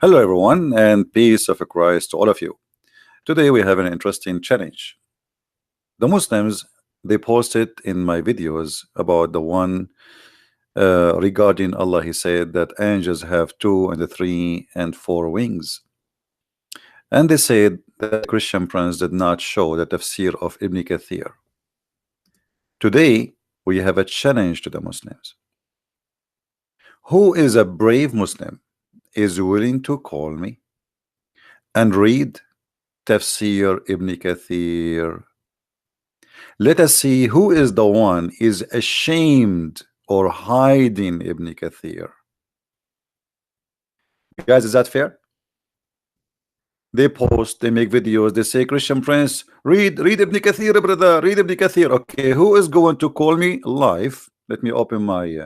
Hello, everyone, and peace of Christ to all of you. Today, we have an interesting challenge. The Muslims they posted in my videos about the one regarding Allah. He said that angels have two and three and four wings, and they said that Christian prince did not show the tafsir of Ibn Kathir. Today, we have a challenge to the Muslims. Who is a brave Muslim is willing to call me and read Tafsir Ibn Kathir? Let us see who is the one is ashamed or hiding Ibn Kathir. Guys, is that fair? They post, they make videos, they say, Christian Prince, read Ibn Kathir, brother, read Ibn Kathir. Okay, who is going to call me live? Let me open my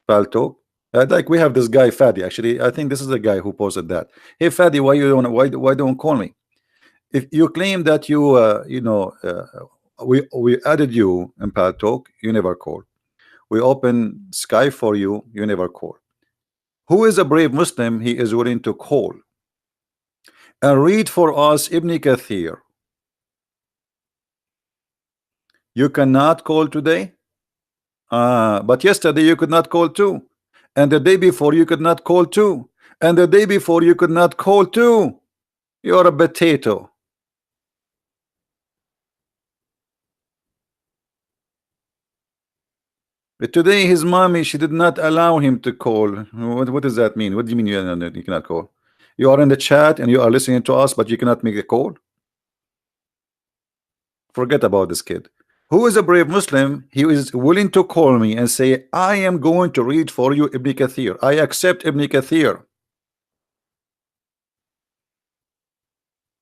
Paltalk. Like we have this guy Fadi. Actually, I think this is the guy who posted that. Hey Fadi, why don't call me? If you claim that you we added you in Paltalk, you never call. We open Sky for you, you never call. Who is a brave Muslim? He is willing to call and read for us Ibn Kathir. You cannot call today, but yesterday you could not call too, and the day before you could not call too, and the day before you could not call too. You're a potato. But today his mommy, she did not allow him to call. What does that mean? What do you mean you cannot call? You are in the chat and you are listening to us, but you cannot make a call? Forget about this kid. Who is a brave Muslim? He is willing to call me and say, I am going to read for you Ibn Kathir. I accept Ibn Kathir.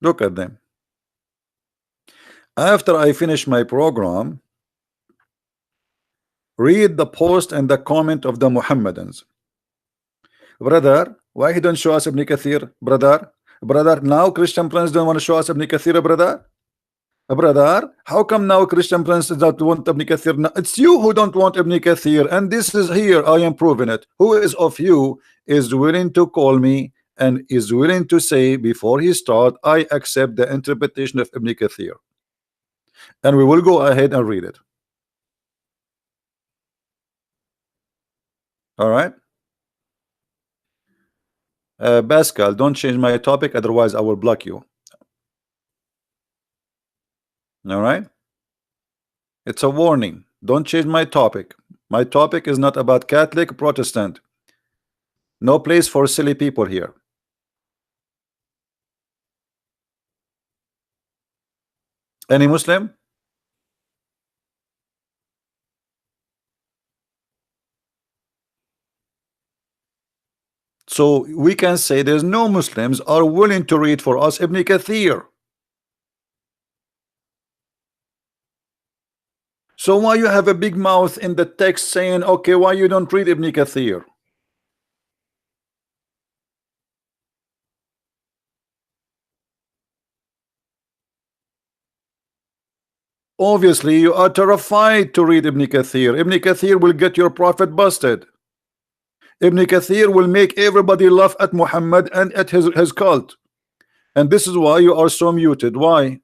Look at them. After I finish my program, read the post and the comment of the Muhammadans. Brother, why he don't show us Ibn Kathir? Brother, now Christian Prince don't want to show us Ibn Kathir, brother. Brother, how come now Christian Prince don't want Ibn Kathir? No, it's you who don't want Ibn Kathir, and this is here, I am proving it. Who is of you is willing to call me and is willing to say before he start, I accept the interpretation of Ibn Kathir? And we will go ahead and read it. All right. Pascal, don't change my topic, otherwise I will block you. All right. It's a warning. Don't change my topic. My topic is not about Catholic, Protestant. No place for silly people here. Any Muslim? So we can say there's no Muslims are willing to read for us Ibn Kathir. So why you have a big mouth in the text saying, okay, why you don't read Ibn Kathir? Obviously you are terrified to read Ibn Kathir. Ibn Kathir will get your prophet busted. Ibn Kathir will make everybody laugh at Muhammad and at his cult, and this is why you are so muted. Why?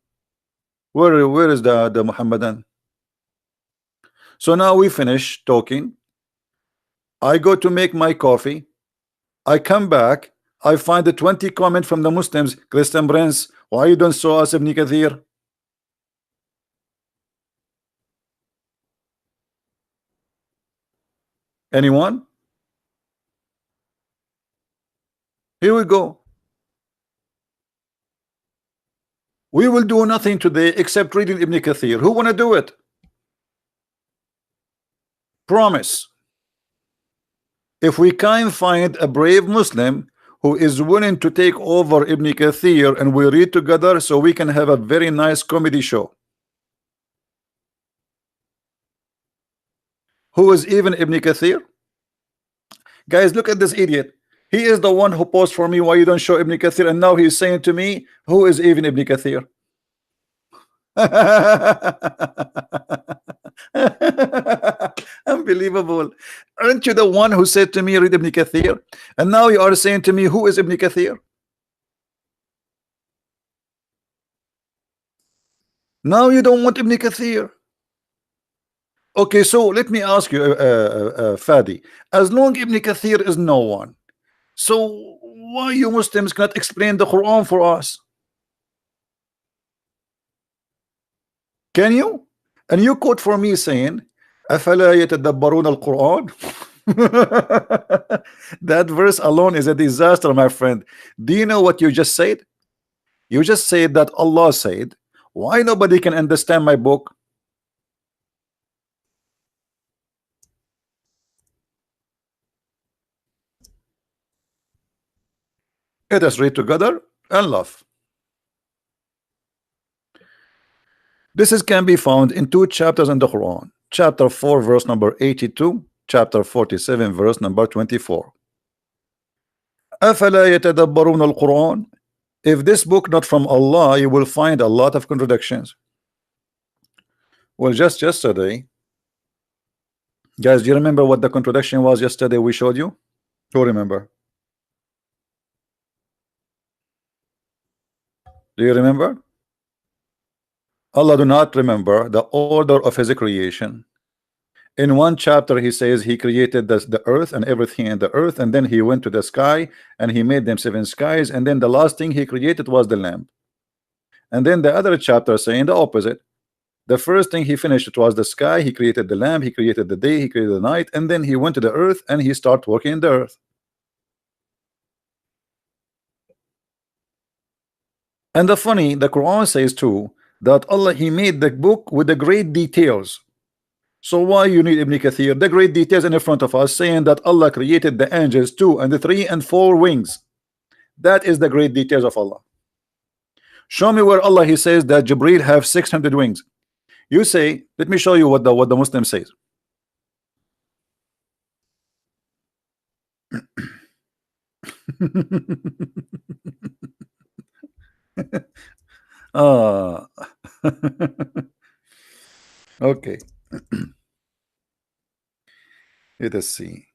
Where is the Muhammadan? So now we finish talking. I go to make my coffee. I come back. I find the 20 comment from the Muslims. Christian Prince, why you don't show us Ibn Kathir? Anyone? Here we go. We will do nothing today except reading Ibn Kathir. Who want to do it? Promise. If we can find a brave Muslim who is willing to take over Ibn Kathir and we read together, so we can have a very nice comedy show. Who is even Ibn Kathir? Guys, look at this idiot. He is the one who posed for me why you don't show Ibn Kathir, and now he's saying to me, who is even Ibn Kathir? I'm Unbelievable. Aren't you the one who said to me, read Ibn Kathir? And now you are saying to me, who is Ibn Kathir? Now you don't want Ibn Kathir. Okay, so let me ask you, Fadi. As long Ibn Kathir is no one, so why you Muslims cannot explain the Quran for us? Can you? And you quote for me saying, أَفَلَا يَتَدَبَّرُونَ الْقُرْآنَ? That verse alone is a disaster, my friend. Do you know what you just said? You just said that Allah said, why nobody can understand my book? Let us read together and laugh. This can be found in 2 chapters in the Quran. Chapter 4 verse number 82, chapter 47 verse number 24. أَفَلَا يَتَدَبَّرُونَ الْقُرْآنَ? If this book not from Allah, you will find a lot of contradictions. Well, just yesterday, guys, do you remember what the contradiction was yesterday we showed you? Who remember? Do you remember? Allah do not remember the order of his creation. In one chapter he says he created the earth and everything in the earth, and then he went to the sky and he made them 7 skies, and then the last thing he created was the lamp. And then the other chapter saying the opposite. The first thing he finished, it was the sky, he created the lamp, he created the day, he created the night, and then he went to the earth and he started working in the earth. And the Quran says too that Allah, he made the book with the great details. So why you need Ibn Kathir? The great details in front of us saying that Allah created the angels 2 and 3 and 4 wings. That is the great details of Allah. Show me where Allah he says that Jibreel have 600 wings. You say, let me show you what the Muslim says. Ah. Okay. Let us see.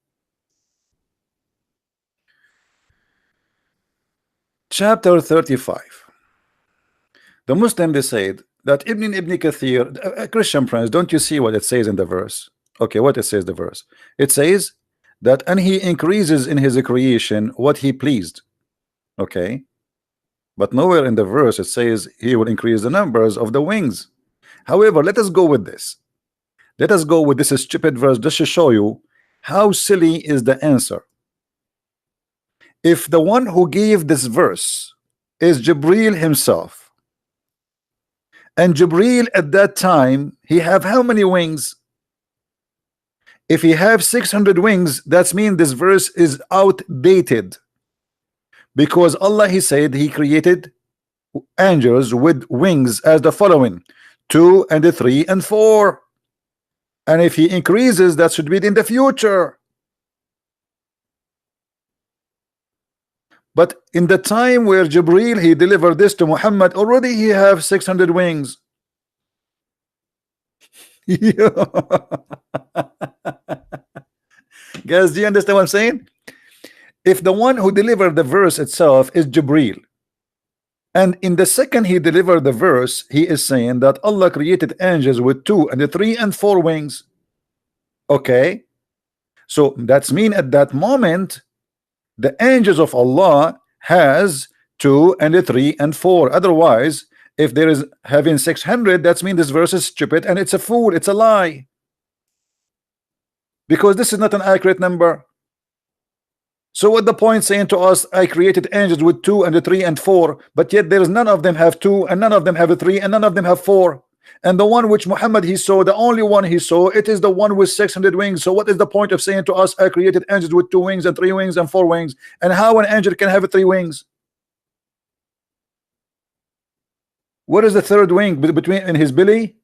Chapter 35. The Muslim, they said that Ibn Kathir, Christian friends, don't you see what it says in the verse? Okay, what it says the verse? It says that, and he increases in his creation what he pleased. Okay, but nowhere in the verse it says he will increase the numbers of the wings. However, let us go with this. Let us go with this stupid verse just to show you how silly is the answer. If the one who gave this verse is Jibreel himself, and Jibreel at that time, he have how many wings? If he have 600 wings, that means this verse is outdated, because Allah he said he created angels with wings as the following: 2 and 3 and 4. And if he increases, that should be in the future. But in the time where Jibreel he delivered this to Muhammad, already he have 600 wings. Guys, do you understand what I'm saying? If the one who delivered the verse itself is Jibreel, and in the second he delivered the verse, he is saying that Allah created angels with 2 and 3 and 4 wings. Okay, so that's mean at that moment the angels of Allah has 2 and 3 and 4. Otherwise, if there is having 600, that's mean this verse is stupid and it's a fool, it's a lie, because this is not an accurate number. So what the point saying to us, I created angels with 2 and 3 and 4, but yet there is none of them have 2 and none of them have 3 and none of them have 4, and the one which Muhammad he saw, the only one he saw, it is the one with 600 wings. So what is the point of saying to us, I created angels with 2 wings and 3 wings and 4 wings? And how an angel can have 3 wings? What is the third wing? Between in his belly,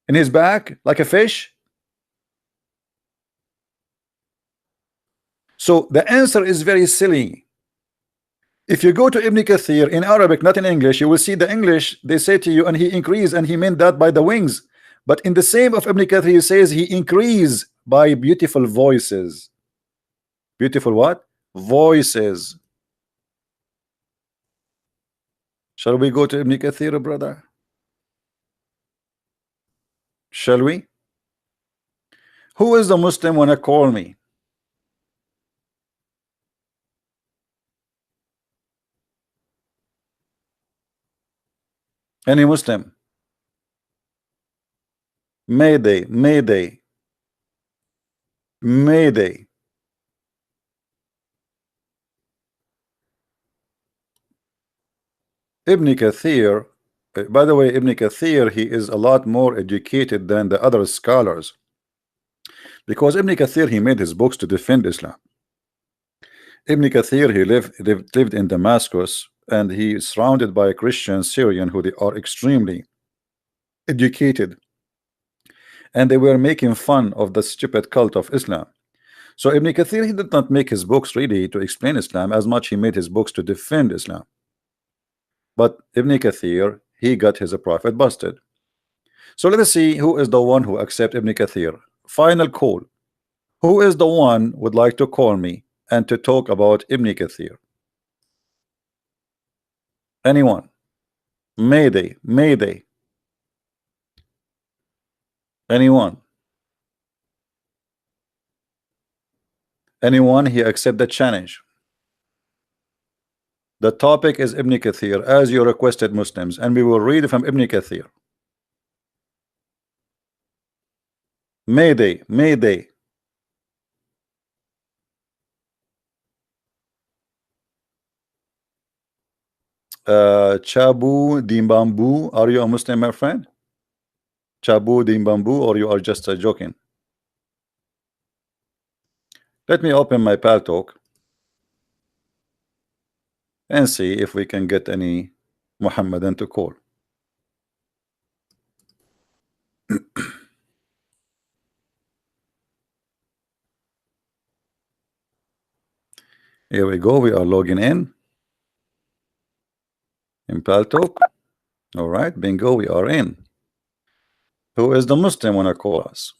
in his back, like a fish? So the answer is very silly. If you go to Ibn Kathir in Arabic, not in English, you will see the English, they say to you, and he increased, and he meant that by the wings. But in the same of Ibn Kathir, he says he increased by beautiful voices. Beautiful what? Voices. Shall we go to Ibn Kathir, brother? Shall we? Who is the Muslim wanna call me? Any Muslim? Mayday, Mayday, Mayday. Ibn Kathir, by the way, Ibn Kathir, he is a lot more educated than the other scholars, because Ibn Kathir, he made his books to defend Islam. Ibn Kathir, he lived in Damascus, and he is surrounded by a Christian Syrian who they are extremely educated, and they were making fun of the stupid cult of Islam. So Ibn Kathir, he did not make his books really to explain Islam as much he made his books to defend Islam. But Ibn Kathir, he got his prophet busted. So let us see who is the one who accept Ibn Kathir. Final call. Who is the one would like to call me and to talk about Ibn Kathir? Anyone? Mayday, Mayday. Anyone? Anyone? He accept the challenge. The topic is Ibn Kathir, as you requested, Muslims, and we will read from Ibn Kathir. Mayday, Mayday. Chabu Dimbambu, are you a Muslim, my friend? Chabu Dimbambu, or you are just joking? Let me open my Paltalk and see if we can get any Muhammadan to call. Here we go. We are logging in Paltalk. All right, bingo, we are in. Who is the Muslim wanna call us?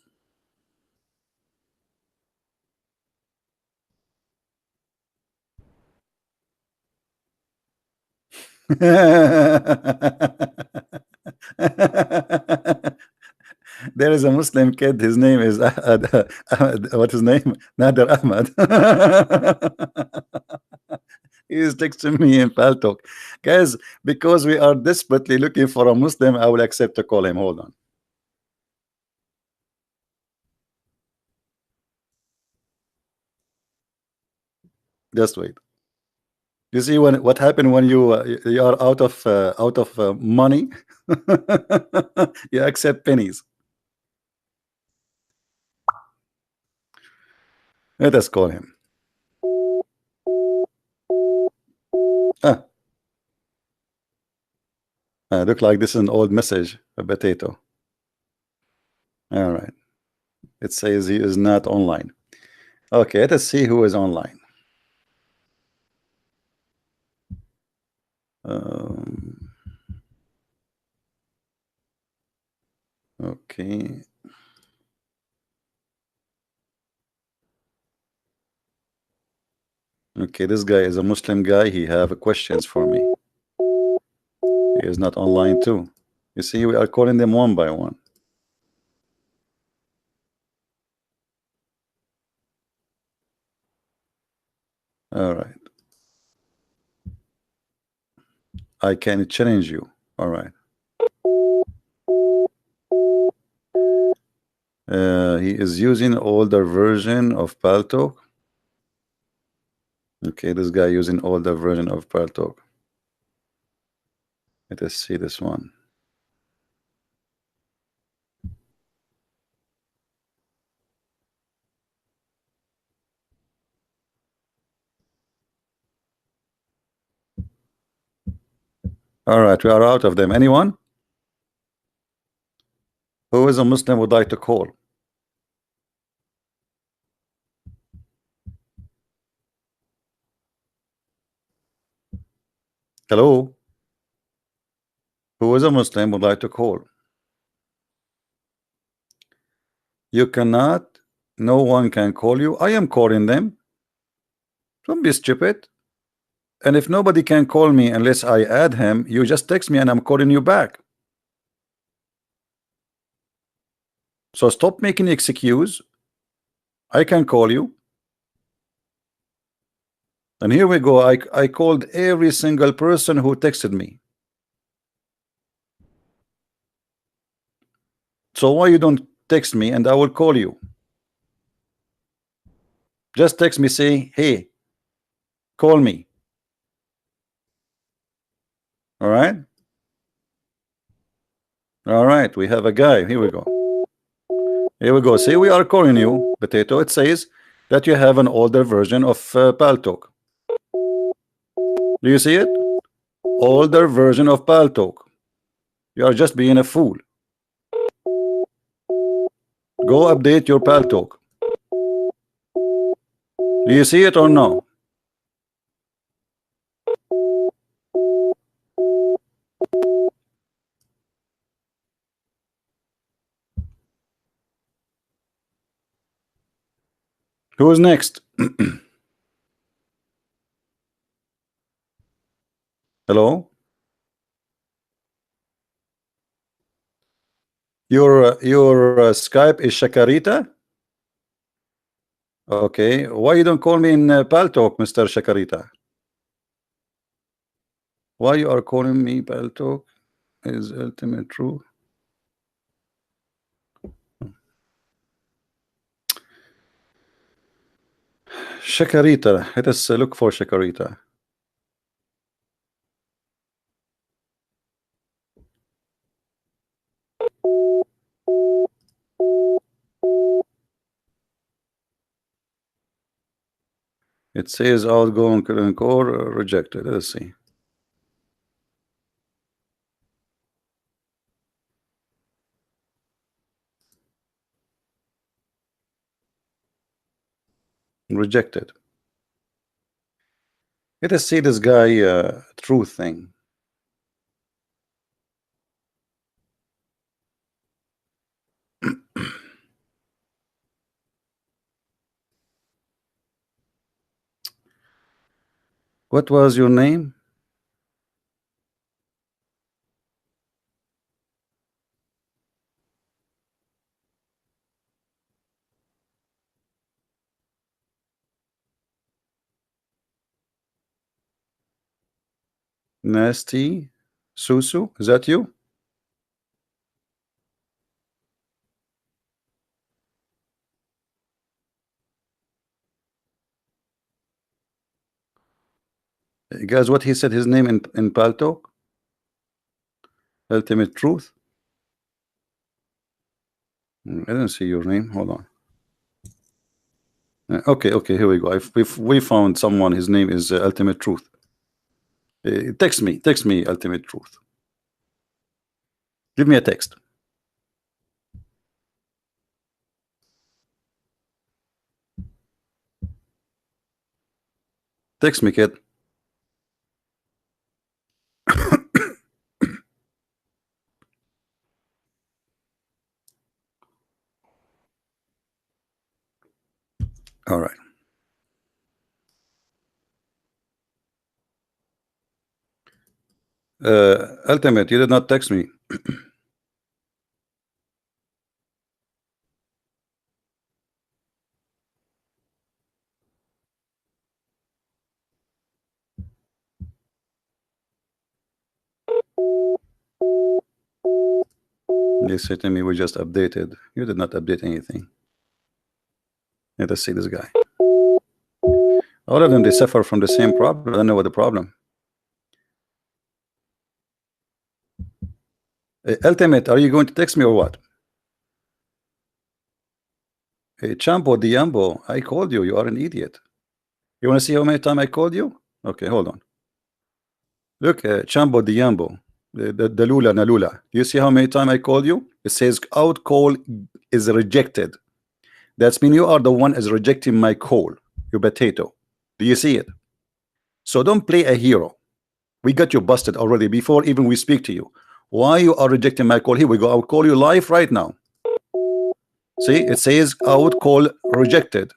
There is a Muslim kid. His name is what his name? Nader Ahmad. He is texting me in Paltalk, guys. Because we are desperately looking for a Muslim, I will accept to call him. Hold on. Just wait. You see what happened when you are out of money? You accept pennies. Let us call him. Ah, look like this is an old message. A potato. All right. It says he is not online. Okay, let us see who is online. Okay. Okay, this guy is a Muslim guy. He have questions for me. He is not online too. You see, we are calling them one by one. All right. I can challenge you. All right. He is using older version of Paltalk. Okay, this guy using older version of Paltalk. Let us see this one. All right, we are out of them. Anyone? Who is a Muslim would like to call? Hello? Who is a Muslim would like to call? You cannot No one can call you. I am calling them. Don't be stupid. And if nobody can call me unless I add him, you just text me and I'm calling you back. So stop making excuse. I can call you. And here we go. I called every single person who texted me. So why you don't text me and I will call you? Just text me, say, hey, call me. All right. All right. We have a guy. Here we go. Here we go. See, we are calling you, Potato. It says that you have an older version of Paltalk. Do you see it? Older version of Paltalk. You are just being a fool. Go update your Paltalk. Do you see it or no? Who is next? Hello? Your Skype is Shakarita? Okay. Why you don't call me in Paltalk, Mr. Shakarita? Why you are calling me Paltalk? Is ultimate true? Shakarita. Let us look for Shakarita. It says outgoing core rejected. Let's see. Rejected. Let us see this guy truth thing. What was your name? Nasty Susu. Is that you? Guys, what he said his name in Paltalk? Ultimate Truth. I don't see your name. Hold on. Okay, here we go. If we found someone, his name is Ultimate Truth. Text me, Ultimate Truth. Give me a text. Text me, kid. All right. Ultimate, you did not text me. They say to me, we just updated. You did not update anything. Let us see this guy. All of them, they suffer from the same problem. I don't know what the problem. Ultimate, are you going to text me or what? Hey, Champo Diambo, I called you. You are an idiot. You want to see how many times I called you? Okay, hold on. Look, Champo Diambo, the Lula Nalula. You see how many times I called you? It says out call is rejected. That's mean you are the one is rejecting my call. You potato. Do you see it? So don't play a hero. We got you busted already before even we speak to you. Why you are rejecting my call? Here we go. I'll call you live right now. See, it says out call rejected.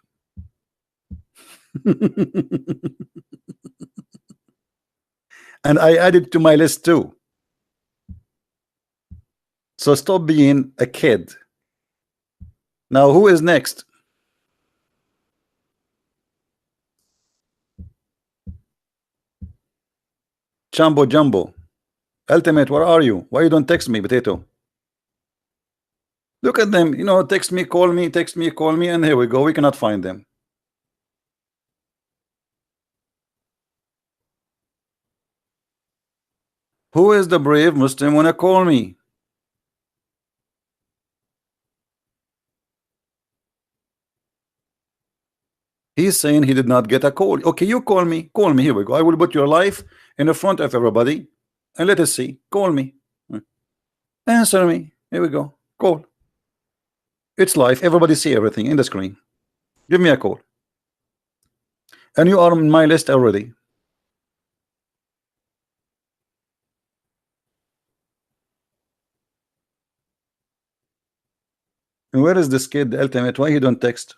And I added to my list too. So stop being a kid. Now, who is next? Jumbo Jumbo. Ultimate, where are you? Why you don't text me, Potato? Look at them, you know, text me, text me, call me, and here we go. We cannot find them. Who is the brave Muslim wanna call me? He's saying he did not get a call. Okay, you call me. Call me. Here we go. I will put your life in the front of everybody and let us see. Call me. Answer me. Here we go. Call. It's live. Everybody see everything in the screen. Give me a call. And you are on my list already. And where is this kid, the ultimate? Why he don't text?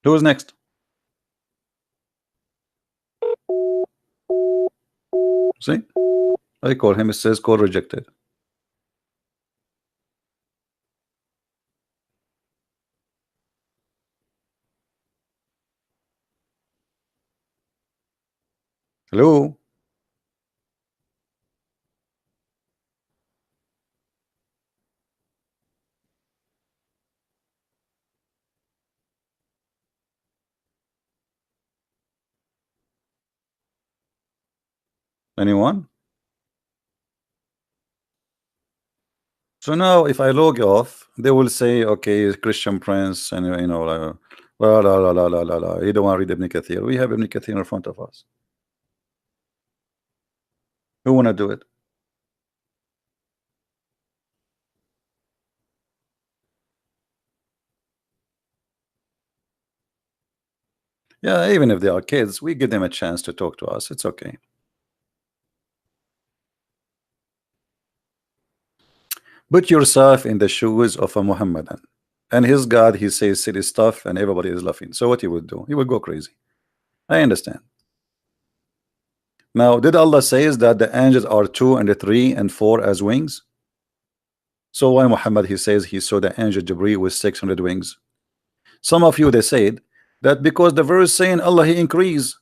Who's next? See? I call him. It says call rejected. Hello? Anyone? So now if I log off, they will say, okay, Christian Prince, and you know, la la la la la la la. You don't want to read Ibn Kathir. We have Ibn Kathir in front of us. Who wanna do it? Yeah, even if they are kids, we give them a chance to talk to us. It's okay. Put yourself in the shoes of a Muhammadan. And his God, he says silly stuff, and everybody is laughing. So what he would do? He would go crazy. I understand. Now, did Allah says that the angels are 2 and 3 and 4 as wings? So why Muhammad he says he saw the angel Jibreel with 600 wings? Some of you they said that because the verse saying Allah he increase,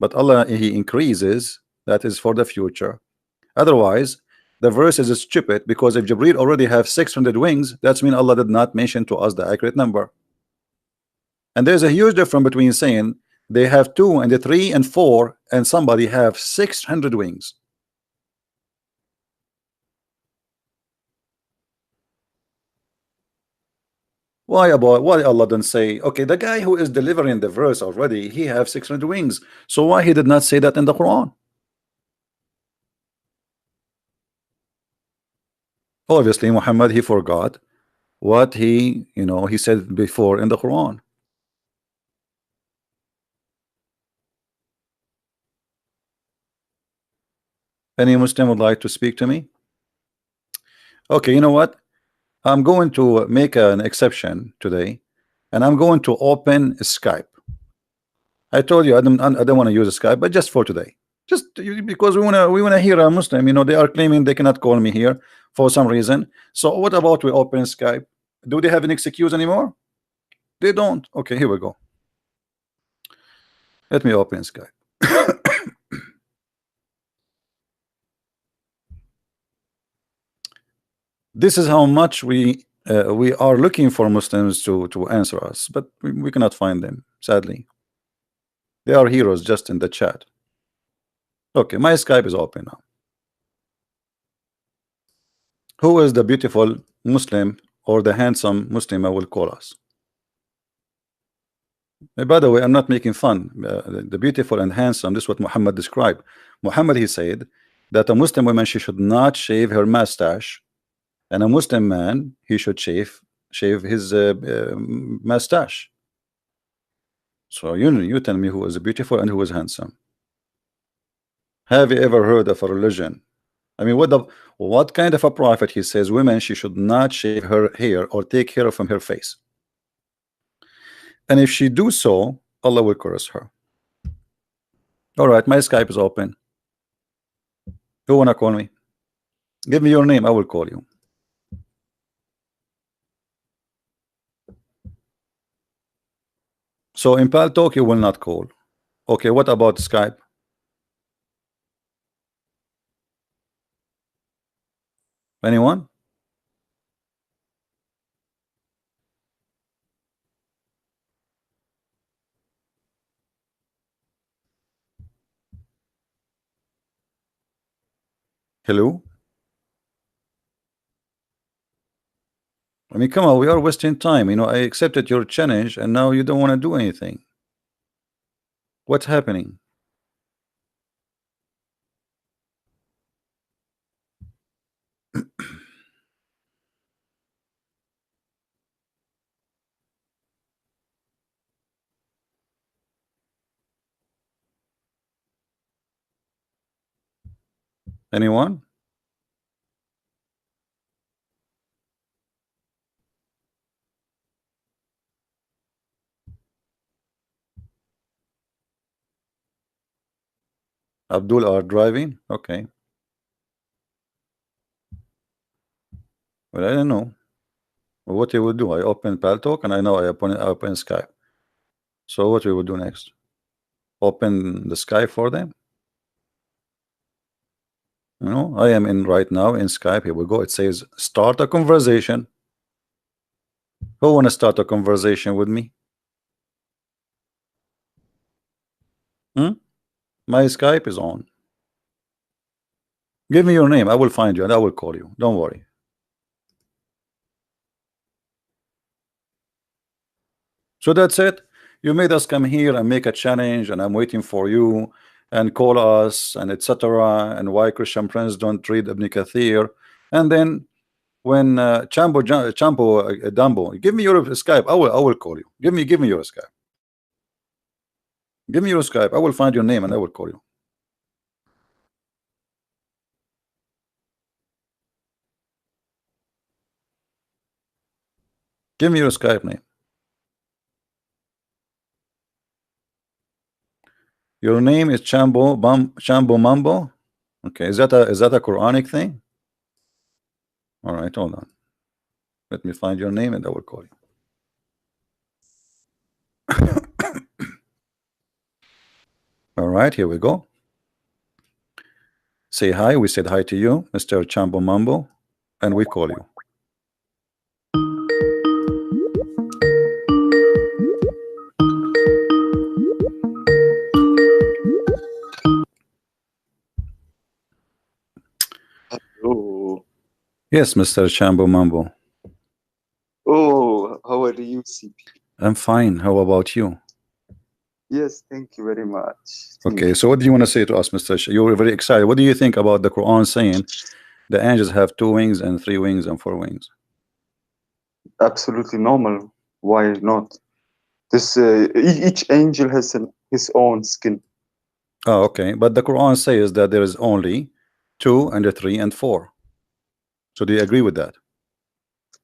but Allah he increases, that is for the future. Otherwise, the verse is stupid, because if Jibreel already have 600 wings, that's mean Allah did not mention to us the accurate number. And there's a huge difference between saying they have 2 and 3 and 4 and somebody have 600 wings. Why Allah didn't say, okay, the guy who is delivering the verse already, he have 600 wings. So why he did not say that in the Quran? Obviously Muhammad he forgot what he he said before in the Quran. Any Muslim would like to speak to me? Okay, you know what? I'm going to make an exception today, and I'm going to open Skype. I told you I don't want to use Skype, but just for today, just because we wanna hear a Muslim. They are claiming they cannot call me here for some reason. So what about we open Skype? Do they have an excuse anymore? They don't. Okay, here we go. Let me open Skype. This is how much we are looking for Muslims to answer us, but we cannot find them, sadly. They are heroes just in the chat. Okay, my Skype is open now. Who is the beautiful Muslim or the handsome Muslim I will call us? By the way, I'm not making fun. The beautiful and handsome, this is what Muhammad described. Muhammad he said that a Muslim woman, she should not shave her mustache, and a Muslim man he should shave his mustache. So you tell me who is beautiful and who is handsome. Have you ever heard of a religion? I mean, what kind of a prophet he says women she should not shave her hair or take hair from her face, and if she do so, Allah will curse her. All right, my Skype is open. Who wanna call me? Give me your name, I will call you. So in Pal Talk you will not call. Okay, what about Skype? Anyone? Hello? I mean, come on, we are wasting time. You know, I accepted your challenge and now you don't want to do anything. What's happening? Anyone? Abdul are driving? Okay. Well, I don't know. What you would do? I open Paltalk and I know I open Skype. So what we would do next? Open the Skype for them? You know, I am in right now in Skype. Here we go. It says start a conversation. Who want to start a conversation with me? Hmm? My Skype is on. Give me your name. I will find you and I will call you. Don't worry. So that's it. You made us come here and make a challenge, and I'm waiting for you and call us and etc. And why Christian friends don't read Ibn Kathir. And then when Chambo Dumbo, give me your Skype. I will call you. Give me your Skype. Give me your Skype. I will find your name and I will call you. Give me your Skype name. Your name is Chambo Mambo. Okay, is that a Quranic thing? All right, hold on. Let me find your name and I will call you. All right, here we go. Say hi. We said hi to you, Mr. Chambo Mambo, and we call you. Oh, Yes, Mr. Chambo Mambo. oh, how are you, CP? I'm fine. How about you? Yes, thank you very much. Thank Okay, you. so what do you want to say to us, Mr. You're very excited. What do you think about the Quran saying the angels have 2 wings and 3 wings and 4 wings? Absolutely normal. Why not? This each angel has his own skin. Oh, okay. But the Quran says that there is only 2 and 3 and 4. So do you agree with that?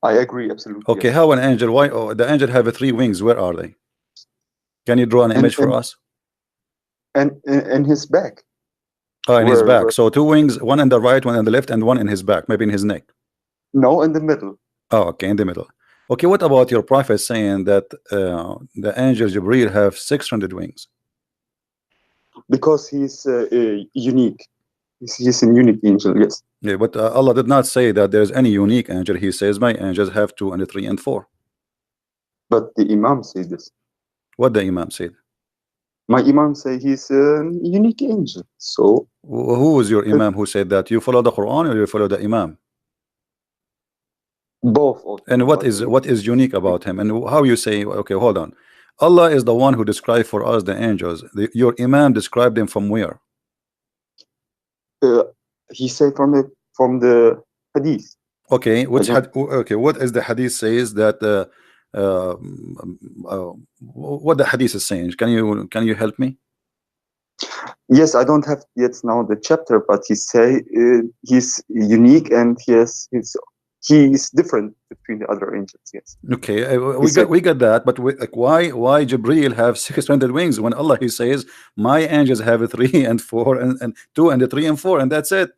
I agree, absolutely. Okay, Yes. how an angel? Why the angel have 3 wings? Where are they? Can you draw an image for us? And his back. Oh, in his back. Where So 2 wings, one in the right, one in the left, and one in his back, maybe in his neck. no, in the middle. Oh, okay, in the middle. Okay, what about your prophet saying that the angel Jibreel have 600 wings? Because he's unique. He's a unique angel. Yes. Yeah, but Allah did not say that there's any unique angel. He says my angels have 2 and 3 and 4. But the Imam says this. What the Imam said? My Imam say he's a unique angel. So Who was your Imam who said that? You follow the Quran or you follow the Imam? both of them. And what is unique about him? And how you say? Okay, hold on. Allah is the one who described for us the angels. Your Imam described them from where? He said from the hadith. Okay, okay. What is the hadith says that uh, what the hadith is saying. Can you help me? Yes, I don't have yet now the chapter, but he say he's unique and he is different between the other angels. Yes, Okay, he said. we got that, but like why Jibril have 600 wings when Allah he says my angels have a three and four and two and a three and four and that's it.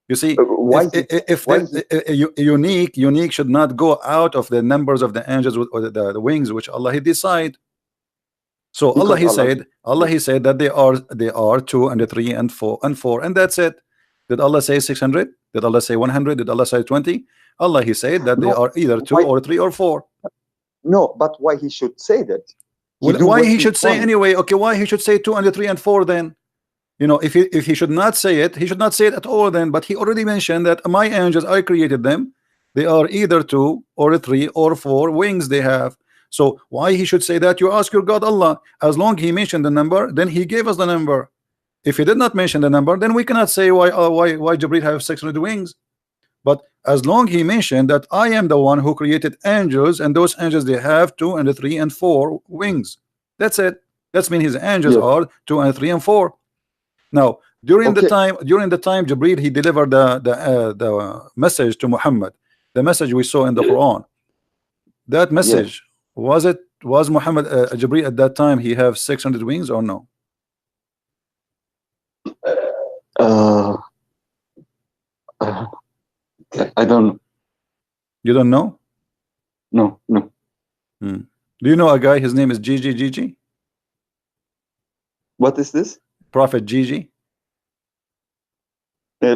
You see, Why he if why the he unique should not go out of the numbers of the angels or the wings which Allah he decide. So because Allah Allah yes he said that they are two and a three and four and that's it. Did Allah say 600? Did Allah say 100? Did Allah say 20? Allah he said that they no are either two why or three or four. no but why he should say that he Well, do why what he he should say wanted. anyway? Okay, why he should say two and a three and four then? You know, if he should not say it, he should not say it at all then. But he already mentioned that my angels, I created them. They are either two or three or four wings they have. So why he should say that? You ask your God Allah. As long he mentioned the number, then he gave us the number. If he did not mention the number, then we cannot say why Jibril have 600 wings. But as long he mentioned that I am the one who created angels, and those angels they have two and three and four wings. That's it. That's mean his angels Yes. are two and three and four. Now, Okay. during the time Jibril he delivered the message to Muhammad, the message we saw in the Quran. That Yes. message was Muhammad Jibril at that time he have 600 wings or no? Uh, uh, I don't You don't know? know. No. Hmm. Do you know a guy? His name is Gigi, What is this? Prophet Gigi.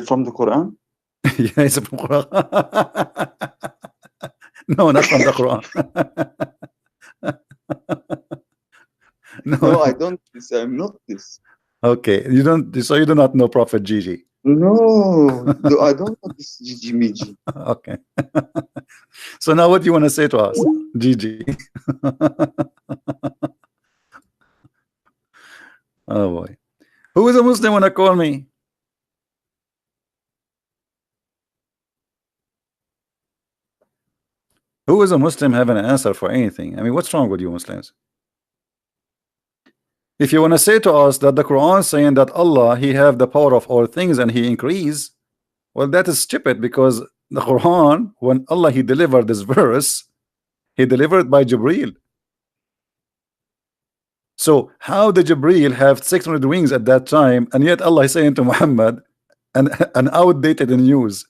From the Quran? Yeah, it's from Quran. No, not from the Quran. No. No, I don't. This. I'm not this. Okay, you don't. So you do not know Prophet Gigi. No, I don't know this Gigi Migi. Okay. So now what do you want to say to us, Gigi? Oh boy. Who is a Muslim wanna call me? Who is a Muslim have an answer for anything? I mean, what's wrong with you Muslims? If you want to say to us that the Quran saying that Allah he have the power of all things and he increase, well, that is stupid because the Quran, when Allah he delivered this verse, he delivered by Jibril. So how did Jibril have 600 wings at that time, and yet Allah is saying to Muhammad an outdated news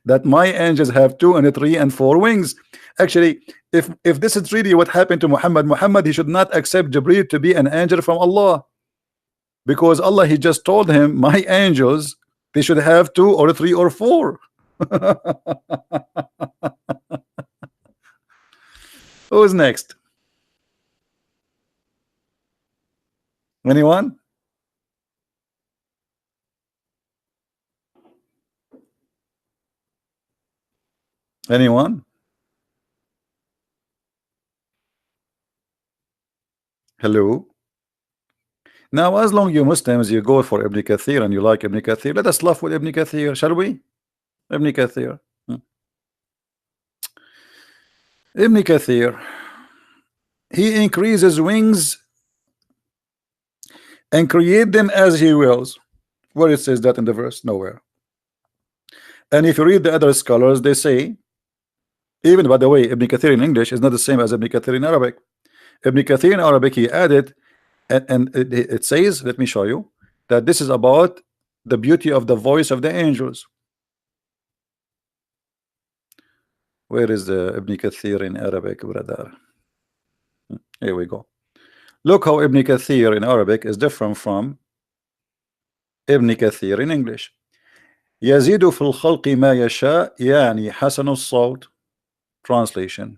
that my angels have two and three and four wings? Actually, if this is really what happened to Muhammad he should not accept Jibril to be an angel from Allah, because Allah he just told him my angels they should have two or three or four. Who's next? Anyone? Anyone? Hello. Now, as long you Muslims you go for Ibn Kathir and you like Ibn Kathir, let us laugh with Ibn Kathir, shall we? Ibn Kathir. Ibn Kathir, he increases wings and create them as he wills. Where it says that in the verse? Nowhere. And if you read the other scholars, they say, even by the way, Ibn Kathir in English is not the same as Ibn Kathir in Arabic. Ibn Kathir in Arabic he added, and it says, let me show you, that this is about the beauty of the voice of the angels. Where is the Ibn Kathir in Arabic, brother? Here we go. Look how Ibn Kathir in Arabic is different from Ibn Kathir in English. يزيد في الخلق ما يشاء يعني حسن الصوت. Translation.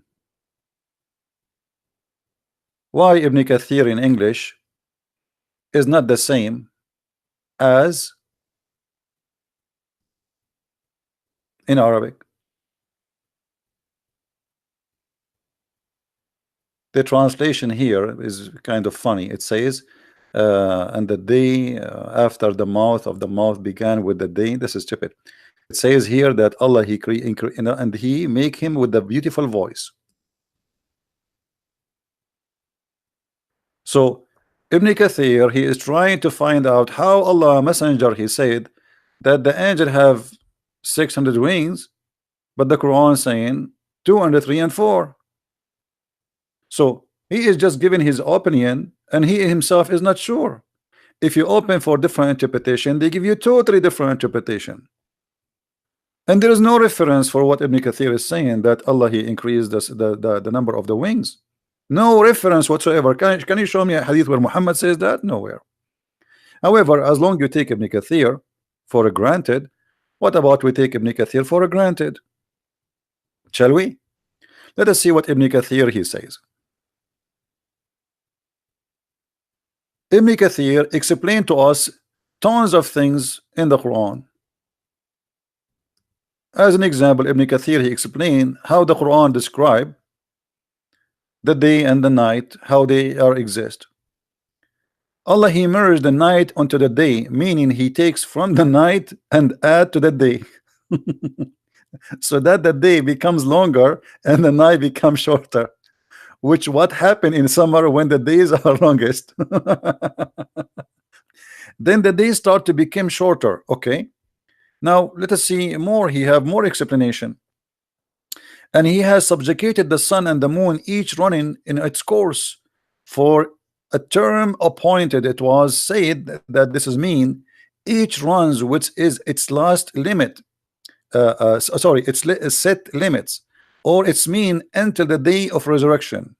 Why Ibn Kathir in English is not the same as in Arabic? The translation here is kind of funny. It says, and the day after the mouth began with the day. This is stupid. It says here that Allah he and he make him with the beautiful voice. So Ibn Kathir, he is trying to find out how Allah Messenger, he said that the angel have 600 wings, but the Quran saying 203 and 4. So he is just giving his opinion, and he himself is not sure. If you open for different interpretation, they give you totally different interpretation. And there is no reference for what Ibn Kathir is saying that Allah he increased the number of the wings. No reference whatsoever. Can you show me a hadith where Muhammad says that? Nowhere. However, as long you take Ibn Kathir for granted, what about we take Ibn Kathir for granted? Shall we? Let us see what Ibn Kathir he says. Ibn Kathir explained to us tons of things in the Quran. As an example, Ibn Kathir he explained how the Quran describe the day and the night, how they are exist. Allah he merged the night onto the day, meaning he takes from the night and add to the day. So that the day becomes longer and the night becomes shorter, which what happened in summer when the days are longest. Then the days start to become shorter. Okay, now let us see more. He have more explanation. And he has subjugated the sun and the moon, each running in its course for a term appointed. It was said that this is mean each runs which is its last limit, sorry, its set limits, or its mean until the day of resurrection.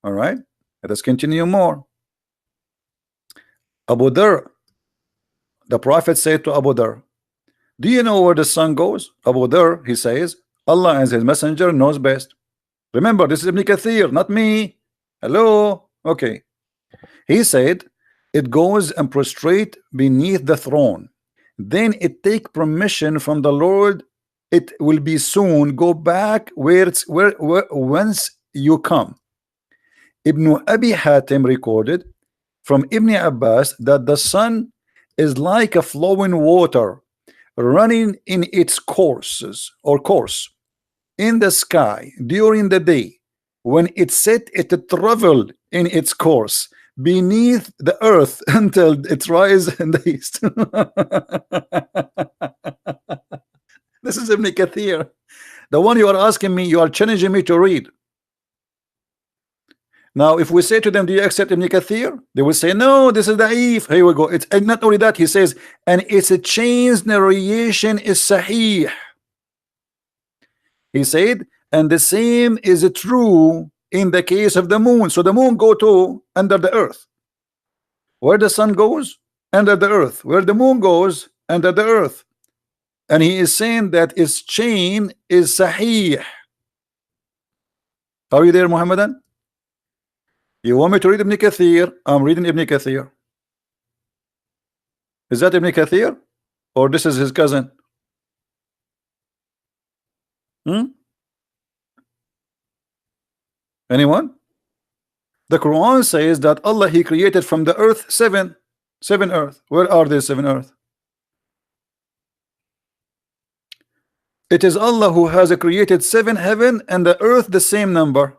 All right, let us continue more. Abu Dhar, the Prophet said to Abu Dhar, do you know where the sun goes? Abu Dhar, he says, Allah and his messenger knows best. Remember, this is Ibn Kathir, not me. Hello. Okay. He said it goes and prostrate beneath the throne. Then it take permission from the Lord. It will be soon go back where whence you come. Ibn Abi Hatim recorded from Ibn Abbas that the sun is like a flowing water running in its courses or course in the sky during the day. When it set, it traveled in its course beneath the earth until it rise in the east. This is Ibn Kathir, the one you are asking me, you are challenging me to read. Now if we say to them, do you accept Ibn Kathir? They will say, no, this is da'if. Here we go. It's, and not only that, he says, and its a chain's narration is sahih. He said, and the same is true in the case of the moon. So the moon go to under the earth. Where the sun goes, under the earth. Where the moon goes, under the earth. And he is saying that its chain is sahih. Are you there, Muhammadan? You want me to read Ibn Kathir? I'm reading Ibn Kathir. Is that Ibn Kathir? Or this is his cousin? Anyone? The Quran says that Allah he created from the earth seven earth. Where are these 7 earth? It is Allah who has created 7 heaven and the earth the same number.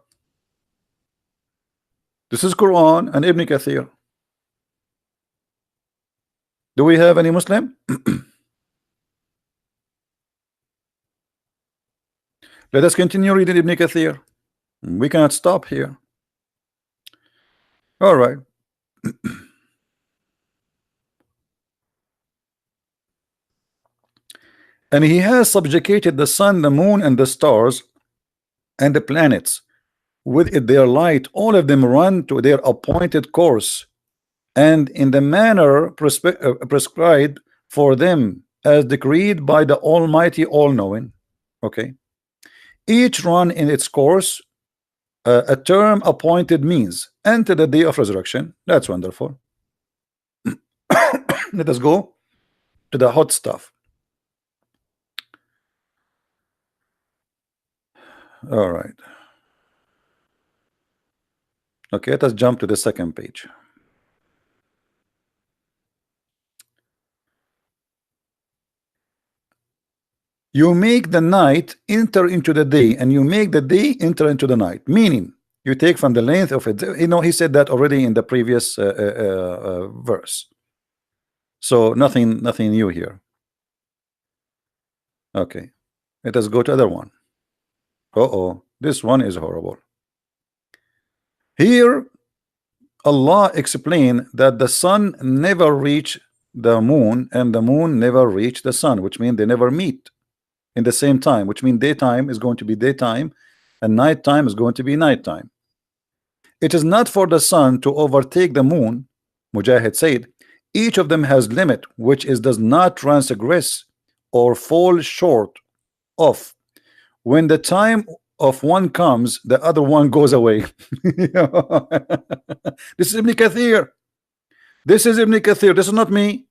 This is Quran and Ibn Kathir. Do we have any Muslim? Let us continue reading Ibn Kathir. We cannot stop here. All right. And he has subjugated the sun, the moon, and the stars, and the planets with their light. All of them run to their appointed course, and in the manner prescribed for them, as decreed by the Almighty, all-knowing. Okay. Each run in its course, a term appointed means, until the day of resurrection. That's wonderful. Let us go to the hot stuff. All right. Okay, let us jump to the second page. You make the night enter into the day, and you make the day enter into the night. Meaning, You take from the length of it. You know, he said that already in the previous verse. So nothing new here. Okay, let us go to other one. Uh-oh, this one is horrible. Here Allah explained that the sun never reach the moon and the moon never reach the sun, which means they never meet in the same time, which means daytime is going to be daytime and nighttime is going to be nighttime. It is not for the sun to overtake the moon, Mujahid said. Each of them has limit, which is does not transgress or fall short of. When the time of one comes, the other one goes away. This is Ibn Kathir. This is Ibn Kathir. This is not me.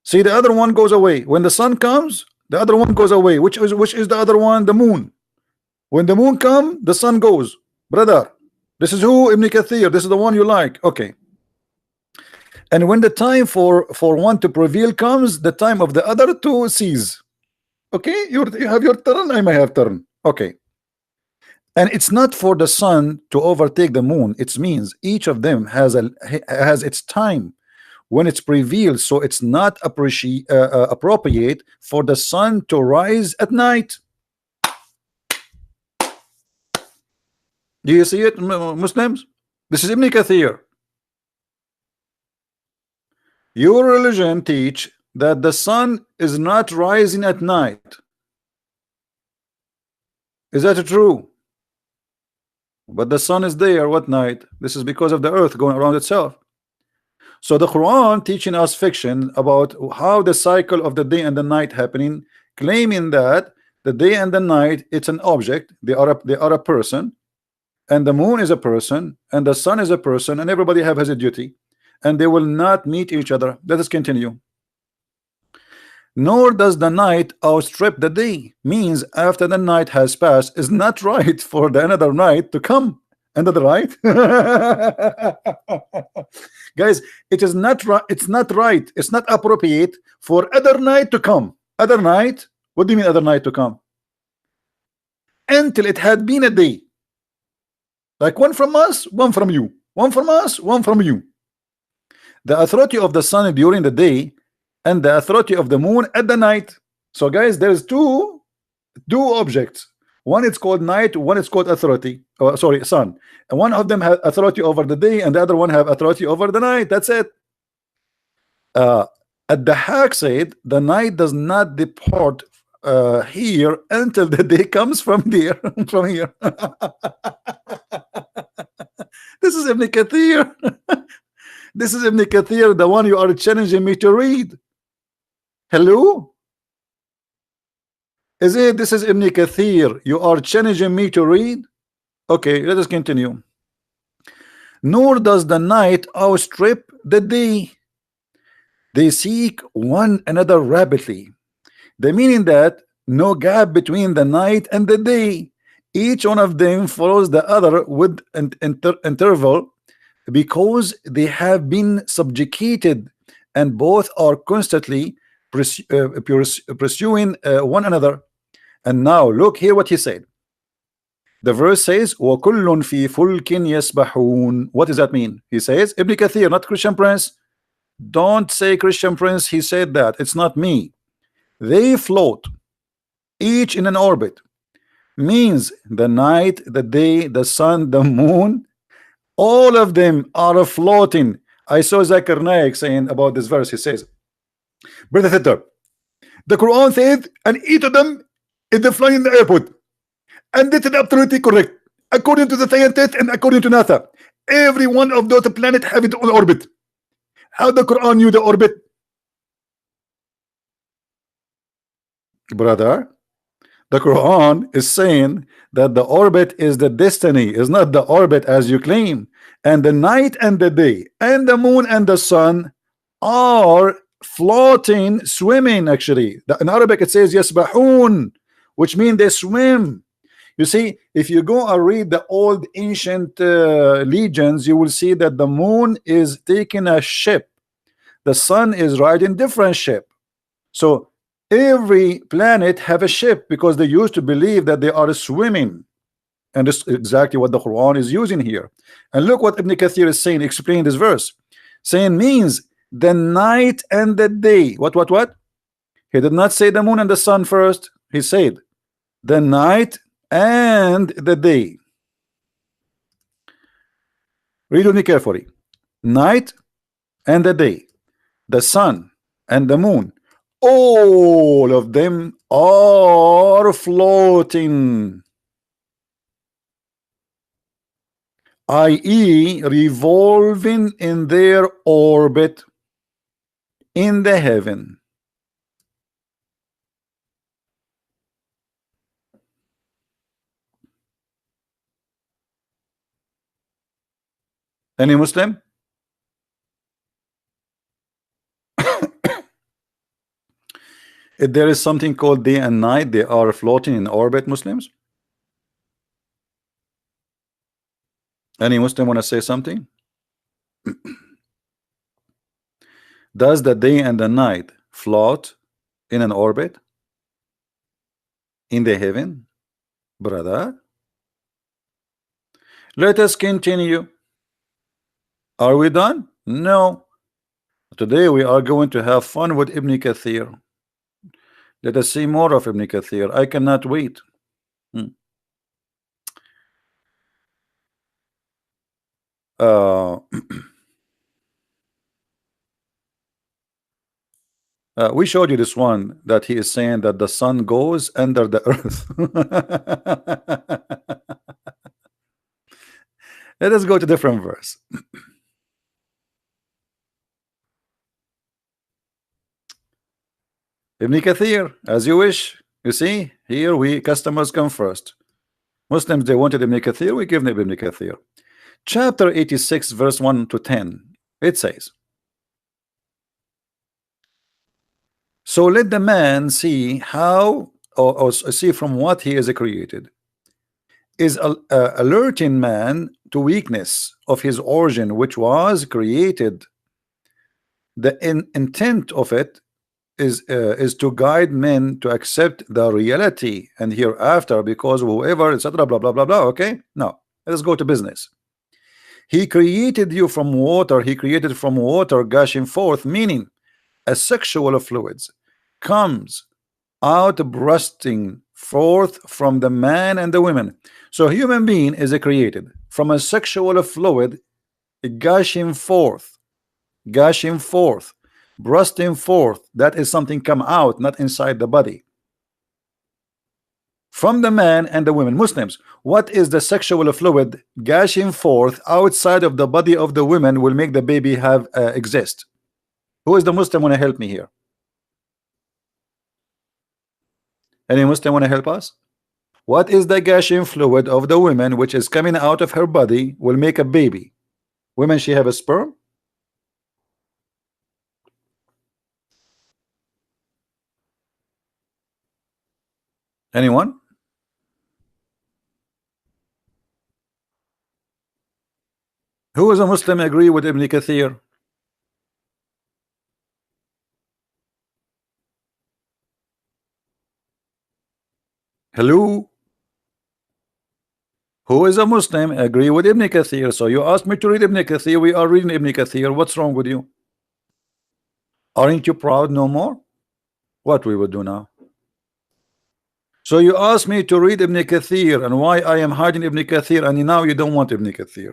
See, the other one goes away. When the sun comes, the other one goes away. Which is the other one? The moon. When the moon comes, the sun goes. Brother, this is who? Ibn Kathir. This is the one you like. Okay. And when the time for one to prevail comes, the time of the other to cease. Okay, you have your turn, I may have turn. Okay. And it's not for the sun to overtake the moon. It means each of them has its time when it's prevailed, so it's not appropriate for the sun to rise at night. Do you see it, Muslims? This is Ibn Kathir. Your religion teach that the sun is not rising at night. Is that true? But the sun is there what night? This is because of the earth going around itself. So the Quran teaching us fiction about how the cycle of the day and the night happening, claiming that the day and the night it's an object, they are a person, and the moon is a person, and the sun is a person, and everybody has a duty, and they will not meet each other. Let us continue. Nor does the night outstrip the day, means after the night has passed is not right for the another night to come. Another right? Guys, it is not right. It's not right. It's not appropriate for other night to come. Other night? What do you mean other night to come? Until it had been a day. Like one from us, one from you. One from us, one from you. The authority of the sun during the day and the authority of the moon at the night. So guys, there's two objects. One is called night, one is called authority. Oh, sorry, sun. And one of them has authority over the day and the other one have authority over the night. That's it. At the Haq said the night does not depart here until the day comes from there. From here. This is Ibn Kathir. This is Ibn Kathir, the one you are challenging me to read. Hello? Is it? This is Ibn Kathir. You are challenging me to read? Okay, let us continue. Nor does the night outstrip the day. They seek one another rapidly. The meaning that no gap between the night and the day. Each one of them follows the other with an interval because they have been subjugated and both are constantly pursuing one another. And now look here what he said. The verse says وَكُلٌّ فِي فُلْكٍ يَسْبَحُونَ. What does that mean? He says, Ibn Kathir, not Christian Prince. Don't say Christian Prince, he said that. It's not me. They float, each in an orbit. Means the night, the day, the sun, the moon, all of them are floating. I saw Zakir Naik saying about this verse. He says, Brother Thitter, the Quran says, and each of them is flying in the airport. And this is absolutely correct. According to the scientists and according to NASA, every one of those planets have its own orbit. How the Quran knew the orbit? Brother, the Quran is saying that the orbit is the destiny, is not the orbit as you claim. And the night and the day and the moon and the sun are floating, swimming actually. In Arabic it says yasbahun, which means they swim. You see, if you go and read the old ancient legends, you will see that the moon is taking a ship, the sun is riding different ship. So every planet have a ship because they used to believe that they are swimming. And this is exactly what the Quran is using here. And look what Ibn Kathir is saying, explain this verse. Saying means the night and the day. What? He did not say the moon and the sun first. He said the night and the day. Read with me carefully. Night and the day, the sun and the moon, all of them are floating, i.e. revolving in their orbit in the heaven. Any Muslim? If there is something called day and night, they are floating in orbit, Muslims? Any Muslim want to say something? Does the day and the night float in an orbit in the heaven, brother? Let us continue. Are we done? No. Today we are going to have fun with Ibn Kathir. Let us see more of Ibn Kathir. I cannot wait. We showed you this one that he is saying that the sun goes under the earth. Let us go to different verse. Ibn Kathir, as you wish. You see, here we customers come first. Muslims, they wanted Ibn Kathir, we give them Ibn Kathir. Chapter 86, verse 1 to 10. It says, so let the man see how, or see from what he is created, is alerting man to weakness of his origin, which was created. The intent of it is to guide men to accept the reality and hereafter, because whoever, etc., blah blah blah blah. Okay, now let's go to business. He created you from water. He created from water gushing forth, meaning a sexual fluids comes out bursting forth from the man and the women. So a human being is created from a sexual fluid gushing forth, bursting forth. That is something come out, not inside the body, from the man and the women. Muslims, what is the sexual fluid gushing forth outside of the body of the women will make the baby have exist? Who is the Muslim want to help me here? Any Muslim want to help us? What is the gushing fluid of the women which is coming out of her body will make a baby? Women, she have a sperm? Anyone? Who is a Muslim agree with Ibn Kathir? Hello? Who is a Muslim agree with Ibn Kathir? So you asked me to read Ibn Kathir. We are reading Ibn Kathir. What's wrong with you? Aren't you proud no more? What we would do now? So you asked me to read Ibn Kathir and why I am hiding Ibn Kathir, and now you don't want Ibn Kathir.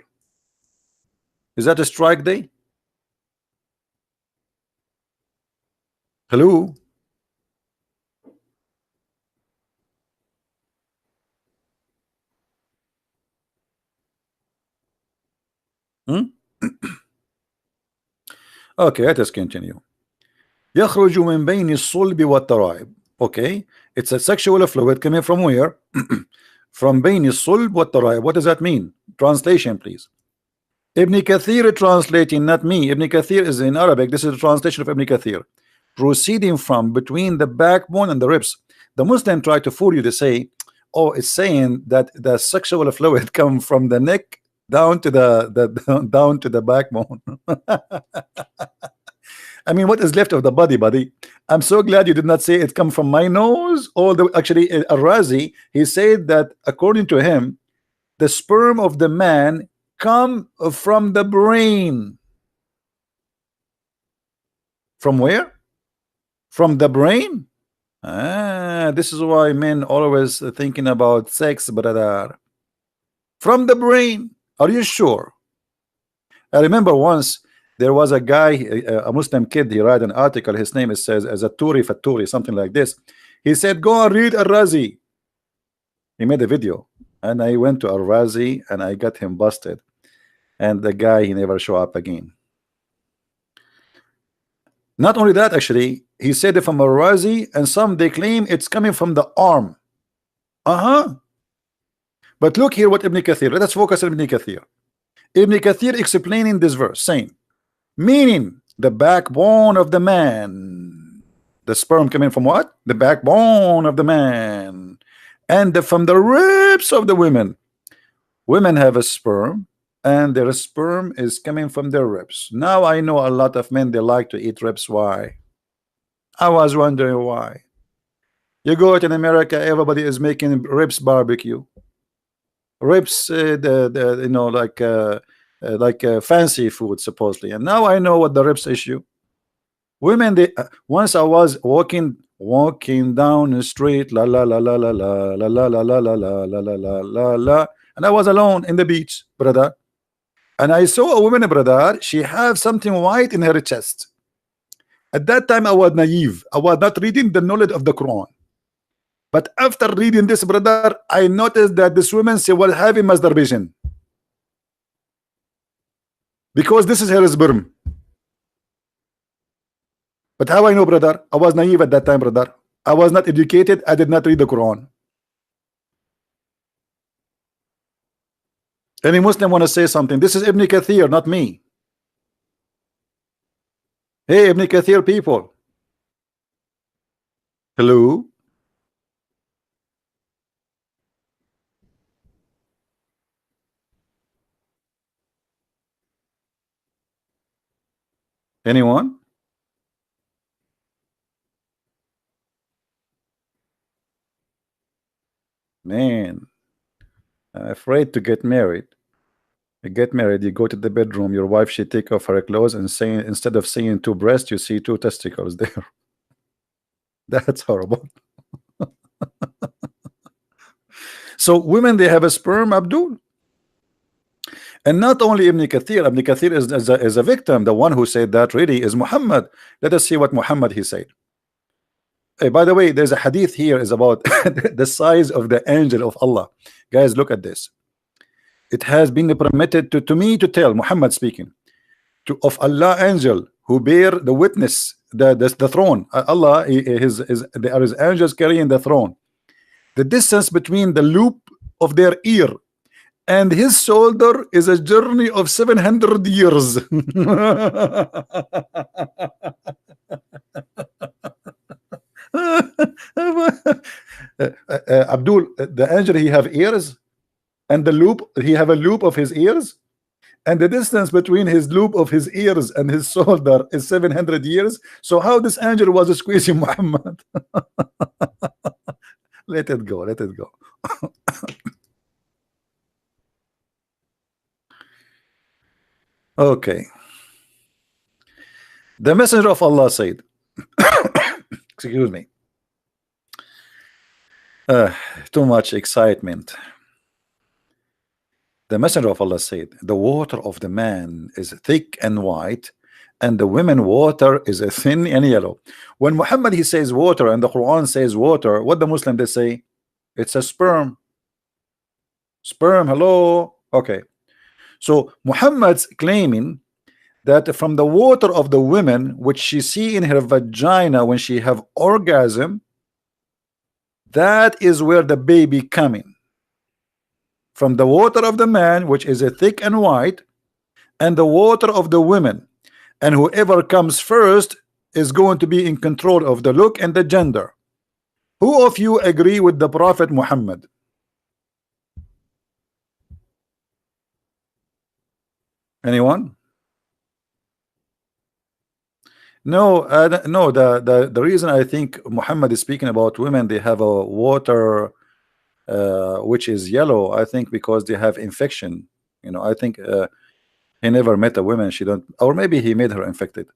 Is that a strike day? Hello? Okay, let us continue. يخرج من بين الصلب والترائب. Okay, it's a sexual fluid coming from where? From بين الصلب والترائب. What does that mean? Translation, please. Ibn Kathir translating, not me. Ibn Kathir is in Arabic. This is the translation of Ibn Kathir. Proceeding from between the backbone and the ribs. The Muslim try to fool you to say, oh, it's saying that the sexual fluid come from the neck down to the down to the backbone. I mean, what is left of the body, buddy? I'm so glad you did not say it come from my nose. Actually, Al-Razi, he said that according to him, the sperm of the man come from the brain. From where? From the brain. This is why men always thinking about sex, brother. From the brain. Are you sure? I remember once there was a guy, a Muslim kid. He wrote an article. His name is says as a Turi Faturi, something like this. He said, "Go and read Al-Razi." He made a video, and I went to Al-Razi and I got him busted. And the guy, he never show up again. Not only that, actually, he said it from Al-Razi, and some they claim it's coming from the arm. But look here what Ibn Kathir. Let us focus on Ibn Kathir. Ibn Kathir explaining this verse, saying, meaning the backbone of the man. The sperm coming from what? The backbone of the man. And from the ribs of the women. Women have a sperm, and their sperm is coming from their ribs. Now I know a lot of men, they like to eat ribs. Why? I was wondering why. You go out in America, everybody is making ribs barbecue. Ribs, you know, like fancy food supposedly. And now I know what the ribs issue. Women, they once I was walking down the street, la la la la la la la la la la la la la la la la, and I was alone in the beach, brother. And I saw a woman, brother. She had something white in her chest. At that time, I was naive. I was not reading the knowledge of the Quran. But after reading this, brother, I noticed that this woman, she was having masturbation. Because this is her sperm. But how I know, brother? I was naive at that time, brother. I was not educated. I did not read the Quran. Any Muslim want to say something? This is Ibn Kathir, not me. Hey, Ibn Kathir people. Hello? Anyone? Man, I'm afraid to get married. You get married, you go to the bedroom, your wife, she take off her clothes and saying, instead of seeing two breasts, you see two testicles there. That's horrible. So women, they have a sperm, Abdul. And not only Ibn Kathir. Ibn Kathir is a victim. The one who said that really is Muhammad. Let us see what Muhammad he said. By the way, there's a hadith here is about the size of the angel of Allah. Guys, look at this. It has been permitted to me to tell, Muhammad speaking, to of Allah angel who bear the witness, the throne. Allah there is angels carrying the throne. The distance between the loop of their ear and his shoulder is a journey of 700 years. Abdul, the angel, he have ears, and the loop, he have a loop of his ears, and the distance between his loop of his ears and his shoulder is 700 years. So how this angel was squeezing Muhammad? Let it go, let it go. Okay. The messenger of Allah said, excuse me, too much excitement. The messenger of Allah said, the water of the man is thick and white, and the women water is thin and yellow. When Muhammad he says water and the Quran says water, what the Muslim they say? It's a sperm. Sperm, hello. Okay. So Muhammad's claiming that from the water of the women which she see in her vagina when she have orgasm, that is where the baby coming. From the water of the man which is a thick and white, and the water of the women, and whoever comes first is going to be in control of the look and the gender. Who of you agree with the Prophet Muhammad? Anyone? No, no. The reason I think Muhammad is speaking about women, they have a water which is yellow, I think because they have infection. I think he never met a woman she don't, or maybe he made her infected,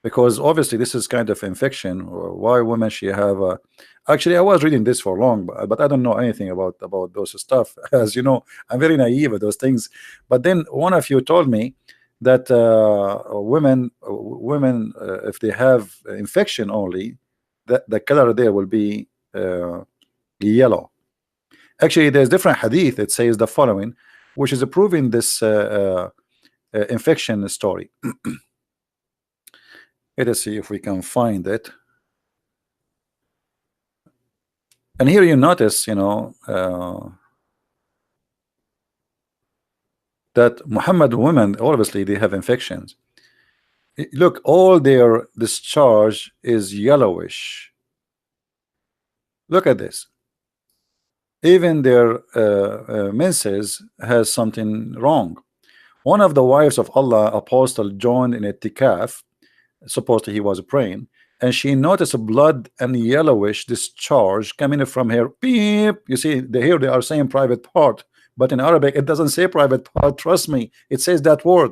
because obviously this is kind of infection. Or why women she have actually, I was reading this for long, but I don't know anything about those stuff. As you know, I'm very naive at those things. But then one of you told me that women if they have infection only, that the color there will be yellow. Actually, there's different hadith that says the following, which is proving this infection story. Let us see if we can find it. And here you notice, that Muhammad women, obviously they have infections. Look, all their discharge is yellowish. Look at this. Even their menses has something wrong. One of the wives of Allah, apostle, joined in a tikaf. Supposedly he was praying, and she noticed blood and yellowish discharge coming from her beep. You see, here they are saying private part, but in Arabic it doesn't say private part. Trust me, it says that word.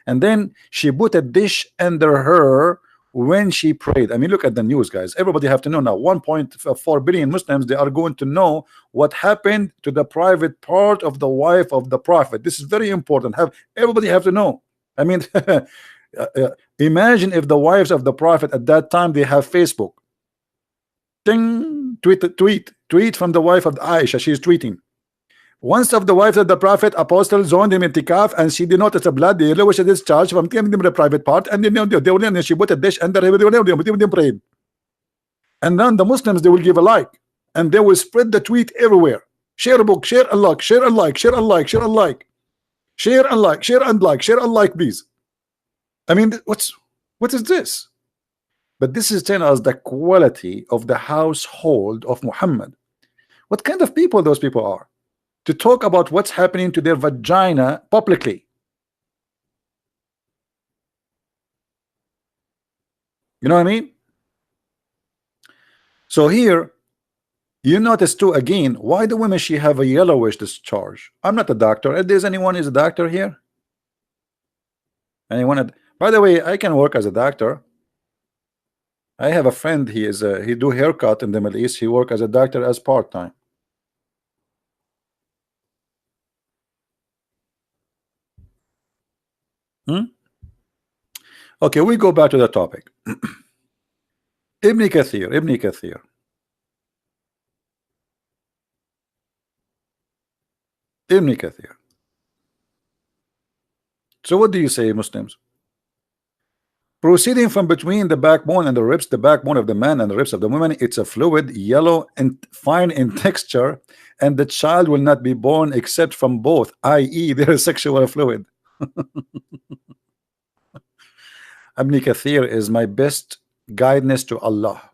And then she put a dish under her when she prayed. I mean, look at the news, guys. Everybody have to know now. 1.4 billion Muslims, they are going to know what happened to the private part of the wife of the Prophet. This is very important. Everybody have to know. I mean, imagine if the wives of the Prophet at that time they have Facebook. Ding, tweet from the wife of Aisha. She's tweeting. Once of the wives of the Prophet, apostle, joined him in tikaf, and she did notice a blood, the yellowish discharge from the private part, and then she put a dish under her prayed. And then the Muslims, they will give a like, and they will spread the tweet everywhere. Share a book, share a like, share a like, share a like, share a like, share and like, share and like, share and like, please. I mean, what is this? But this is telling us the quality of the household of Muhammad. What kind of people those people are, to talk about what's happening to their vagina publicly. You know what I mean? So here you notice too, again, why the women she have a yellowish discharge. I'm not a doctor. If there's anyone is a doctor here, anyone? By the way, I can work as a doctor. I have a friend, he do haircut in the Middle East. He work as a doctor as part-time. Okay, we go back to the topic. Ibn Kathir, Ibn Kathir. Ibn Kathir. So what do you say, Muslims? Proceeding from between the backbone and the ribs, the backbone of the man and the ribs of the woman, it's a fluid, yellow and fine in texture, and the child will not be born except from both, i.e. there is sexual fluid. Ibn Kathir is my best guidance to Allah.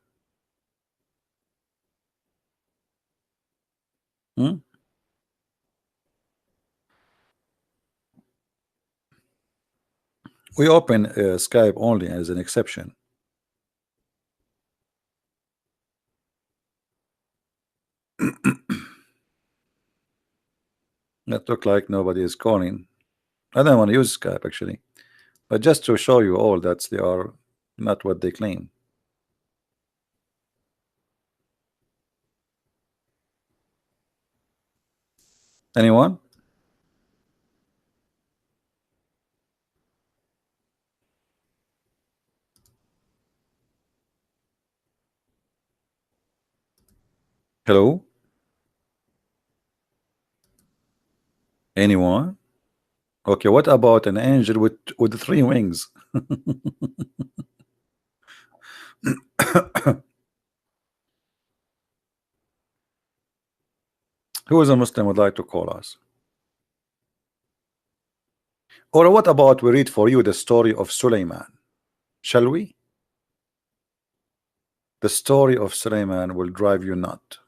We open Skype only as an exception. That look like nobody is calling. I don't want to use Skype actually, but just to show you all that they are not what they claim. Anyone? Hello? Anyone? Okay, what about an angel with 3 wings? Who is a Muslim would like to call us? Or what about we read for you the story of Sulaiman? Shall we? The story of Sulaiman will drive you nut,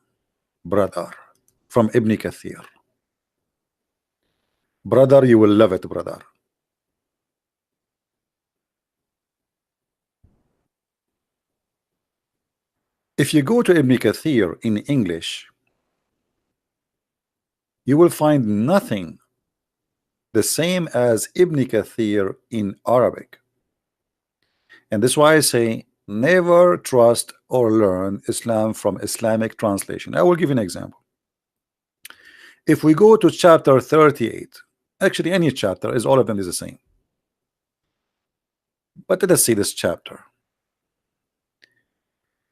brother, from Ibn Kathir. Brother, you will love it, brother. If you go to Ibn Kathir in English, you will find nothing the same as Ibn Kathir in Arabic. And this is why I say never trust or learn Islam from Islamic translation. I will give you an example. If we go to chapter 38, actually any chapter, is all of them is the same. But let us see this chapter.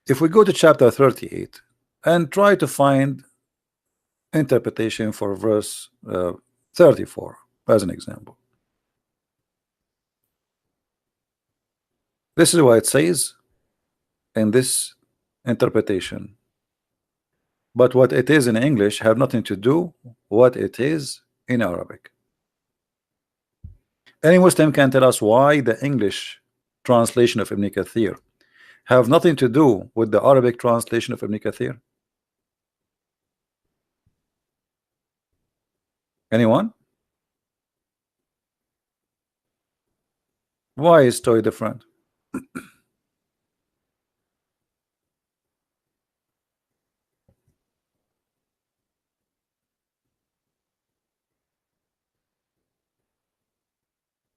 If we go to chapter 38 and try to find interpretation for verse 34 as an example, this is what it says in this interpretation, but what it is in English have nothing to do what it is in Arabic. Any Muslim can tell us why the English translation of Ibn Kathir have nothing to do with the Arabic translation of Ibn Kathir? Anyone? Why is story different?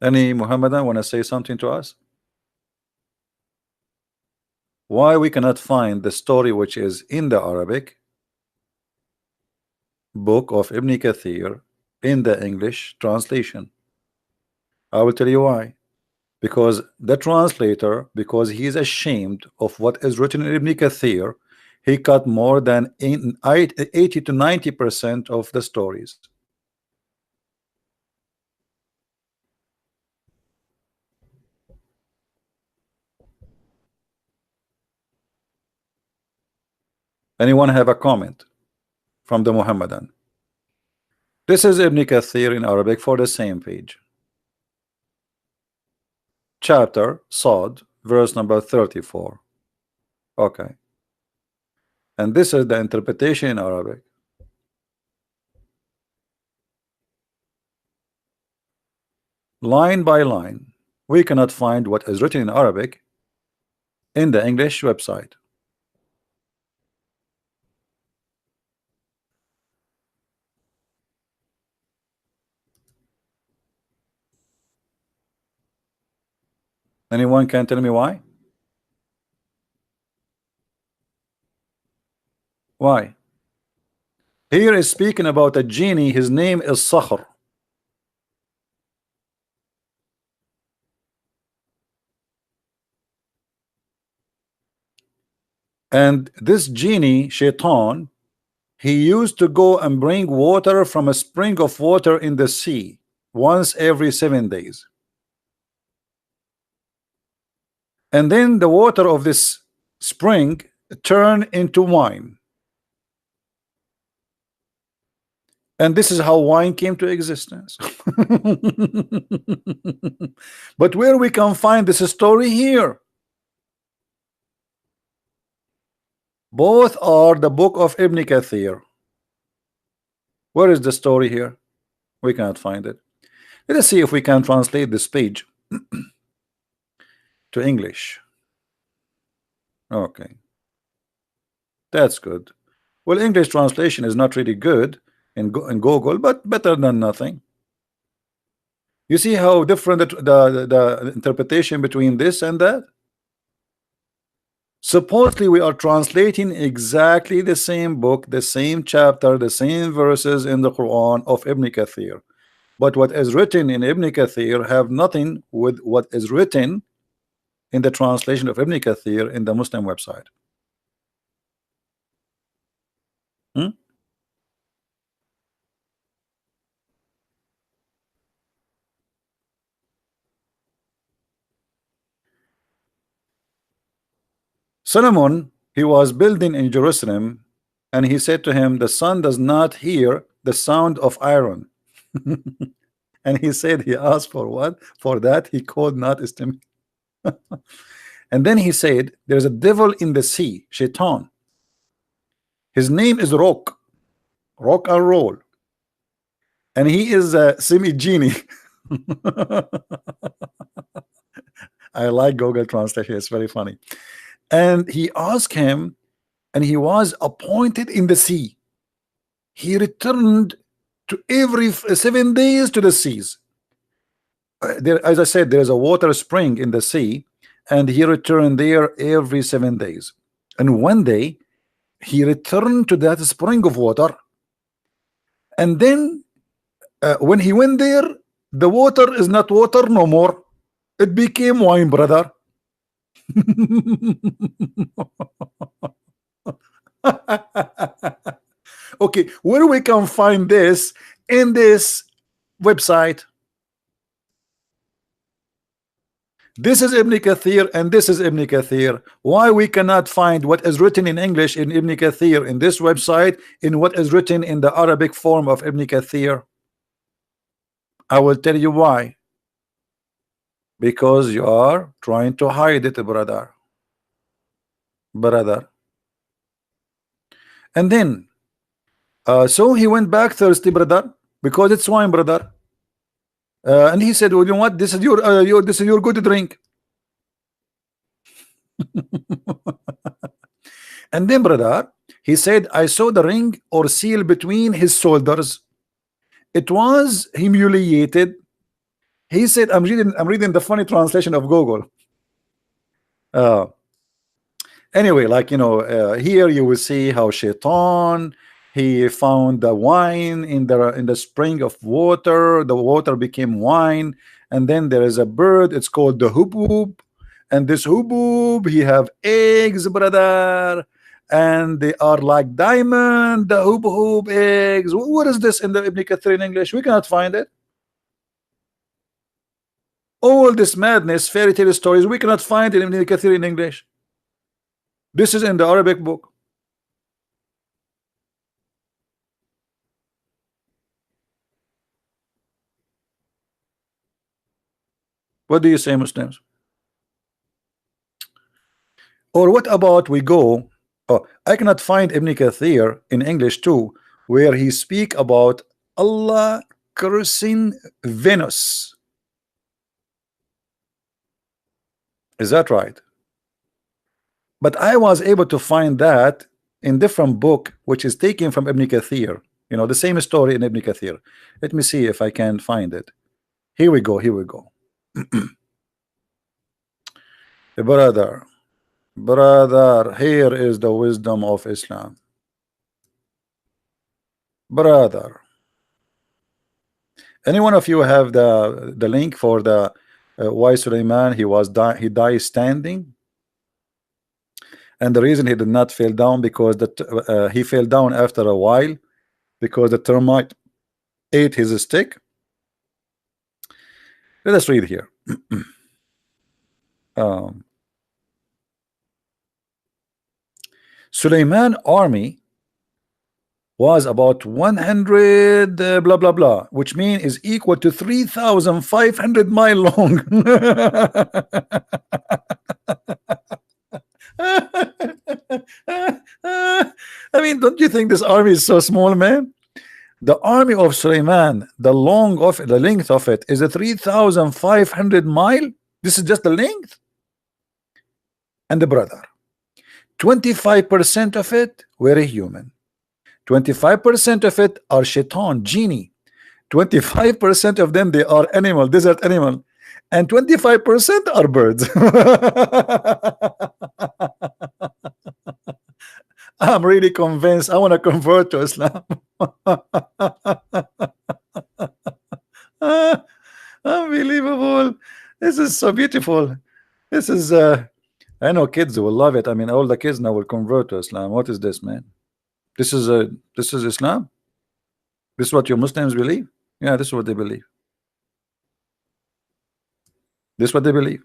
Any Muhammadan want to say something to us? Why we cannot find the story which is in the Arabic book of Ibn Kathir in the English translation? I will tell you why. Because the translator, because he is ashamed of what is written in Ibn Kathir, he cut more than 80 to 90% of the stories. Anyone have a comment from the Muhammadan? This is Ibn Kathir in Arabic for the same page. Chapter Sod, verse number 34. Okay. And this is the interpretation in Arabic. Line by line, we cannot find what is written in Arabic in the English website. Anyone can tell me why? Why? Here is speaking about a genie, his name is Sakhr. And this genie, Shaitan, he used to go and bring water from a spring of water in the sea once every 7 days. And then the water of this spring turned into wine. And this is how wine came to existence. But where we can find this story here? Both are the book of Ibn Kathir. Where is the story here? We cannot find it. Let us see if we can translate this page to English. Okay, that's good. Well, English translation is not really good in Google, but better than nothing. You see how different the interpretation between this and that? Supposedly we are translating exactly the same book, the same chapter, the same verses in the Quran of Ibn Kathir, but what is written in Ibn Kathir have nothing with what is written in the translation of Ibn Kathir in the Muslim website. Solomon, he was building in Jerusalem, and he said to him, the sun does not hear the sound of iron. And he said, he asked for what? For that he could not estimate. And then he said, there's a devil in the sea, Shaitan. His name is Rock and Roll. And he is a semi-genie. I like Google Translation, it's very funny. And he asked him, and he was appointed in the sea. He returned to every 7 days to the seas. There, as I said, there is a water spring in the sea, and he returned there every 7 days. And one day he returned to that spring of water, and then when he went there, the water is not water no more. It became wine, brother. Okay, where we can find this in this website? This is Ibn Kathir and this is Ibn Kathir. Why we cannot find what is written in English in Ibn Kathir in this website in what is written in the Arabic form of Ibn Kathir? I will tell you why. Because you are trying to hide it, brother. And then so he went back thirsty, brother, because it's wine, brother. And he said, well, you know what, this is your good drink. And then, brother, he said, I saw the ring or seal between his shoulders. It was humiliated. He said, I'm reading the funny translation of Google. Anyway, like, you know, here you will see how Shaitan, he found the wine in the spring of water. The water became wine, and then there is a bird. It's called the hubub, and this hubub, he have eggs, brother, and they are like diamond. The hubub eggs. What is this in the Ibn Kathir in English? We cannot find it. All this madness, fairy tale stories, we cannot find it in Ibn Kathir in English. This is in the Arabic book. What do you say, Muslims? Or what about we go? Oh, I cannot find Ibn Kathir in English too, where he speak about Allah cursing Venus. Is that right? But I was able to find that in different book, which is taken from Ibn Kathir. You know, the same story in Ibn Kathir. Let me see if I can find it. Here we go. Here we go. Brother, here is the wisdom of Islam. Brother, any one of you have the link for the why Sulaiman he died standing? And the reason he did not fall down, because he fell down after a while because the termite ate his stick. Let us read here. Sulaiman army was about 100 blah blah blah, which means is equal to 3,500 mile long. I mean, don't you think this army is so small, man? The army of Sulaiman, the length of it is a 3,500 mile. This is just the length. And the brother, 25% of it were a human, 25% of it are shaitan, genie, 25% of them they are animal, desert animal, and 25% are birds. I'm really convinced I want to convert to Islam. Unbelievable. This is so beautiful. This is I know kids will love it. I mean, all the kids now will convert to Islam. What is this, man? This is Islam? This is what your Muslims believe? Yeah, this is what they believe. This is what they believe.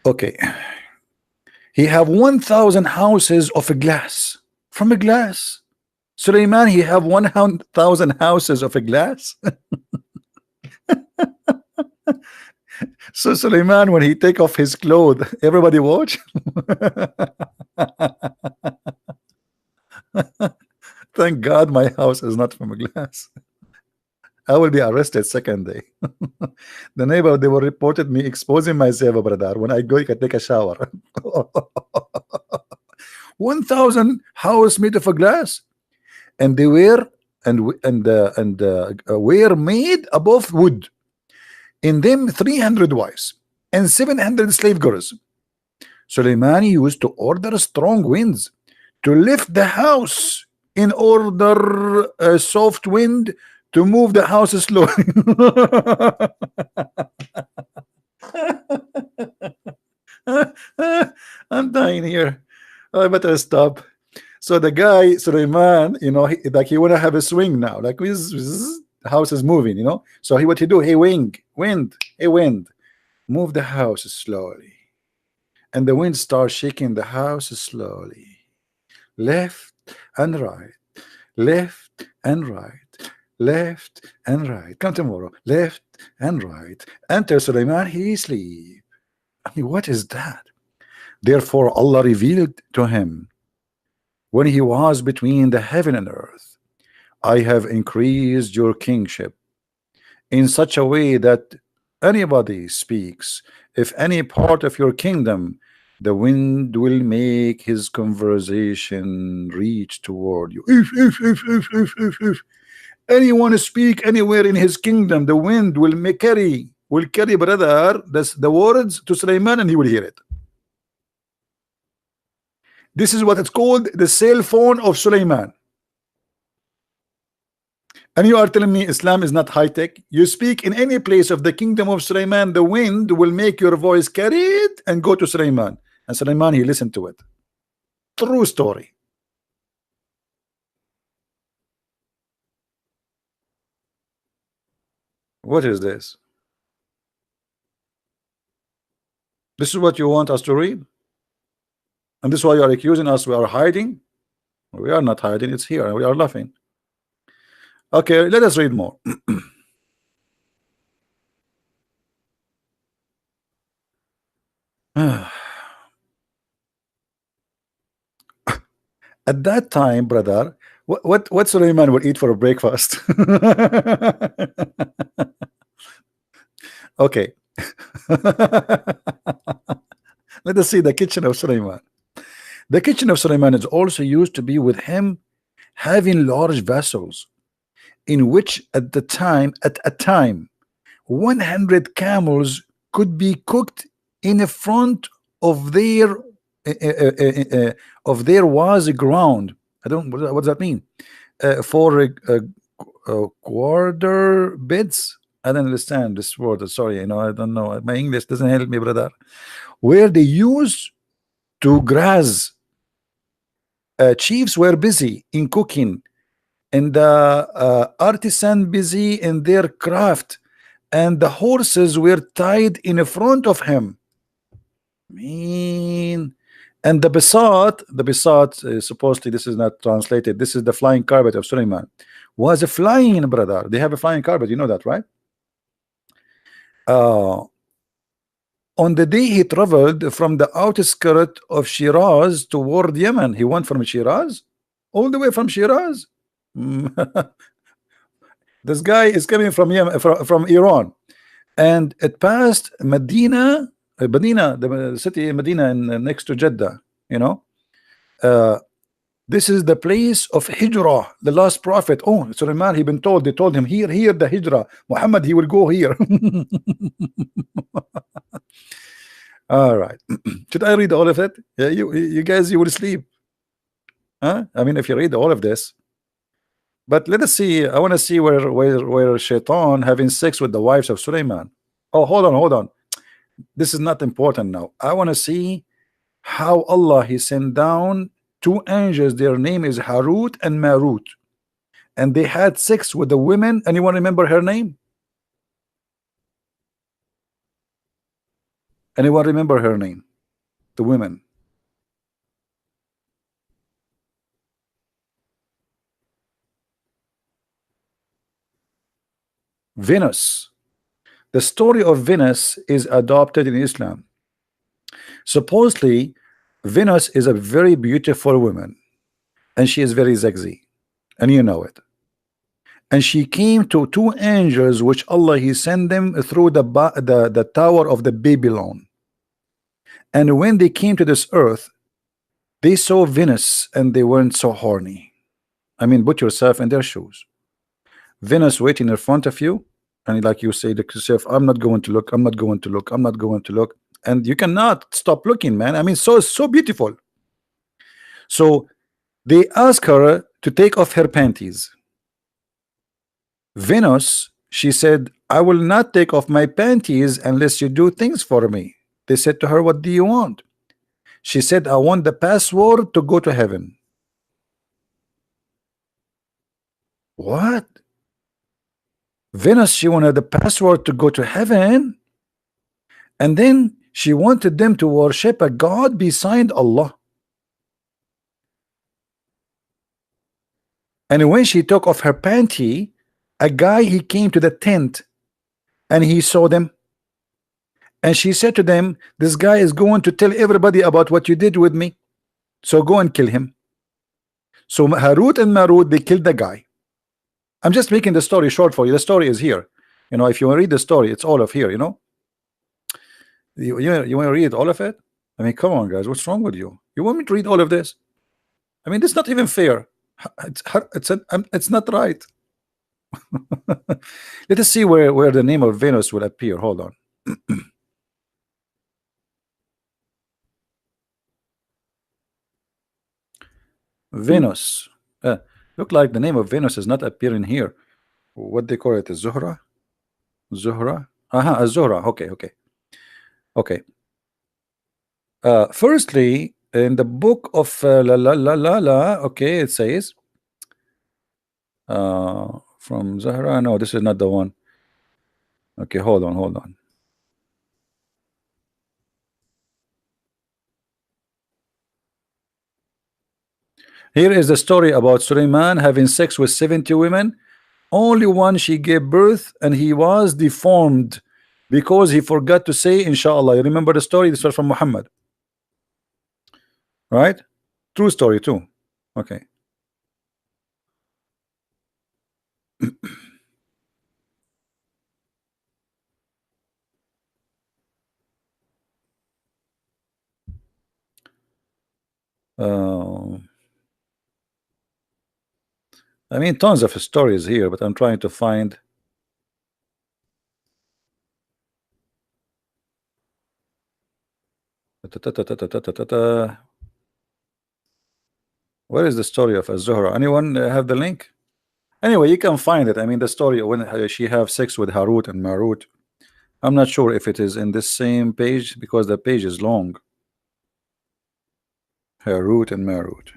Okay. He have 1,000 houses of a glass. From a glass. Sulaiman, he have 1,000 houses of a glass. So Sulaiman, when he take off his clothes, everybody watch. Thank God my house is not from a glass. I will be arrested second day. The neighbor, they will reported me exposing myself, brother, when I go take a shower. 1,000 house made of a glass, and they were were made above wood. In them 300 wives and 700 slave girls. Suleiman used to order strong winds to lift the house in order a soft wind to move the house slowly. I'm dying here. I better stop. So the guy Suleiman, like he wanna have a swing now, like the house is moving, So what he do? Hey, wind, move the house slowly, and the wind starts shaking the house slowly, left and right, left and right, left and right. Come tomorrow, left and right. Enter Suleiman, he sleep. I mean, what is that? Therefore, Allah revealed to him when he was between the heaven and earth, I have increased your kingship in such a way that anybody speaks, if any part of your kingdom, the wind will make his conversation reach toward you. If anyone speak anywhere in his kingdom, the wind will carry, brother, the words to Sulaiman, and he will hear it. This is what it's called, the cell phone of Sulaiman. And you are telling me Islam is not high tech? You speak in any place of the kingdom of Sulaiman, the wind will make your voice carried and go to Sulaiman. And Sulaiman, he listened to it. True story. What is this? This is what you want us to read? And this is why you are accusing us we are hiding? We are not hiding, it's here, and we are laughing. Okay, let us read more. At that time, brother, what Suleiman would eat for a breakfast? Okay. Let us see the kitchen of Suleiman. The kitchen of Suleiman is also used to be with him having large vessels in which at a time 100 camels could be cooked in the front of their was ground. I don't what does that mean? For quarter bits. I don't understand this word. Sorry, I don't know. My English doesn't help me, brother. Where they used to graze. Chiefs were busy in cooking, and the artisan busy in their craft, and the horses were tied in front of him. And the bisat, supposedly this is not translated. This is the flying carpet of Suleiman. Was a flying, brother. They have a flying carpet. You know that, right? On the day he traveled from the outskirts of Shiraz toward Yemen, he went from Shiraz, all the way from Shiraz. This guy is coming from Yemen, from Iran, and it passed Medina, the city Medina, next to Jeddah. This is the place of Hijrah, the last prophet. Oh, Sulaiman, they told him here the Hijrah. Muhammad, he will go here. All right. Should I read all of it? Yeah, you guys, you will sleep. Huh? I mean, if you read all of this. But let us see. I want to see where Shaitan having sex with the wives of Sulaiman. Oh, hold on. This is not important now. I want to see how Allah he sent down two angels. Their name is Harut and Marut, and they had sex with the women. Anyone remember her name? Anyone remember her name? The women. Venus. The story of Venus is adopted in Islam. Supposedly, Venus is a very beautiful woman, and she is very sexy, and you know it. And she came to two angels, which Allah he sent them through the tower of the Babylon. And when they came to this earth, they saw Venus, and they weren't so horny. I mean, put yourself in their shoes. Venus waiting in front of you, and like you say to yourself, I'm not going to look, I'm not going to look, I'm not going to look, and you cannot stop looking, man. I mean, so beautiful. So they ask her to take off her panties. Venus, she said, I will not take off my panties unless you do things for me. They said to her, what do you want? She said, I want the password to go to heaven. What? Venus, she wanted the password to go to heaven, and then she wanted them to worship a god beside Allah. And when she took off her panty, a guy, he came to the tent and he saw them, and she said to them, this guy is going to tell everybody about what you did with me, so go and kill him. So Harut and Marut, they killed the guy. I'm just making the story short for you. The story is here. You know, if you want to read the story, it's all of here, you know. You want to read all of it? I mean, come on, guys, what's wrong with you? You want me to read all of this? I mean, it's not even fair. It's not right. Let us see where the name of Venus will appear. Hold on. Venus. Look like the name of Venus is not appearing here. What they call it is Zuhra. Zuhra. Aha, Zuhra. Okay, okay, okay. Firstly, in the book of la la la la la. Okay, it says from Zahra. No, this is not the one. Okay, hold on, hold on. Here is the story about Suleiman having sex with 70 women. Only one she gave birth, and he was deformed because he forgot to say inshallah. You remember the story? This was from Muhammad, right? True story too. Okay. I mean, tons of stories here, but I'm trying to find. Where is the story of Az-Zuhra? Anyone have the link? Anyway, you can find it. I mean, the story when she have sex with Harut and Marut. I'm not sure if it is in this same page because the page is long. Harut and Marut.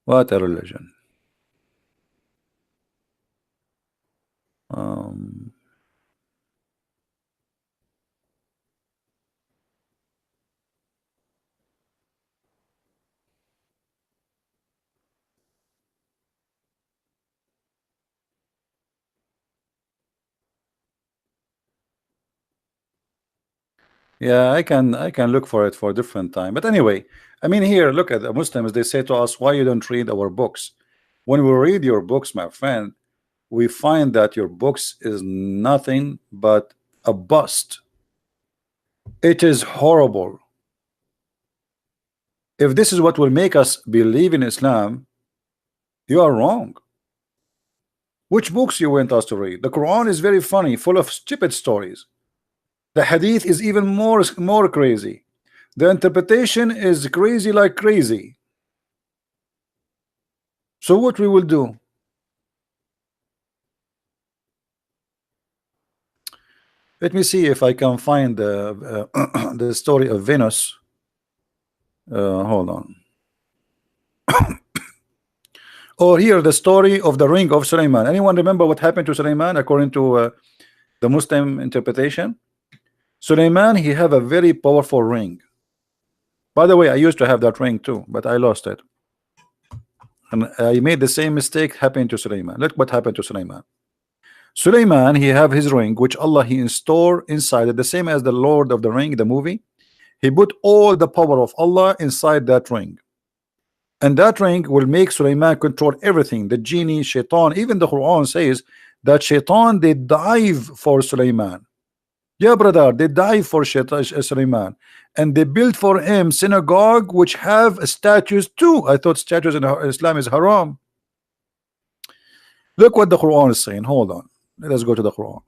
What a religion. Yeah, I can look for it for a different time. But anyway, I mean, here, look at the Muslims. They say to us, why you don't read our books? When we read your books, my friend, we find that your books is nothing but a bust. It is horrible. If this is what will make us believe in Islam, you are wrong. Which books you want us to read? The Quran is very funny, full of stupid stories. The Hadith is even more crazy. The interpretation is crazy like crazy. So what we will do? Let me see if I can find the story of Venus. Hold on. Or here the story of the ring of Suleiman. Anyone remember what happened to Suleiman according to the Muslim interpretation? Suleiman, he have a very powerful ring. By the way, I used to have that ring too, but I lost it. And I made the same mistake happened to Suleiman. Look what happened to Suleiman. Suleiman, he have his ring, which Allah he installed inside it, the same as the Lord of the Ring, the movie. He put all the power of Allah inside that ring. And that ring will make Suleiman control everything. The genie, shaitan, even the Quran says that shaitan, they dive for Suleiman. Yeah, brother, they died for Sulaiman, and they built for him synagogue which have statues too. I thought statues in Islam is haram. Look what the Quran is saying. Hold on, let us go to the Quran.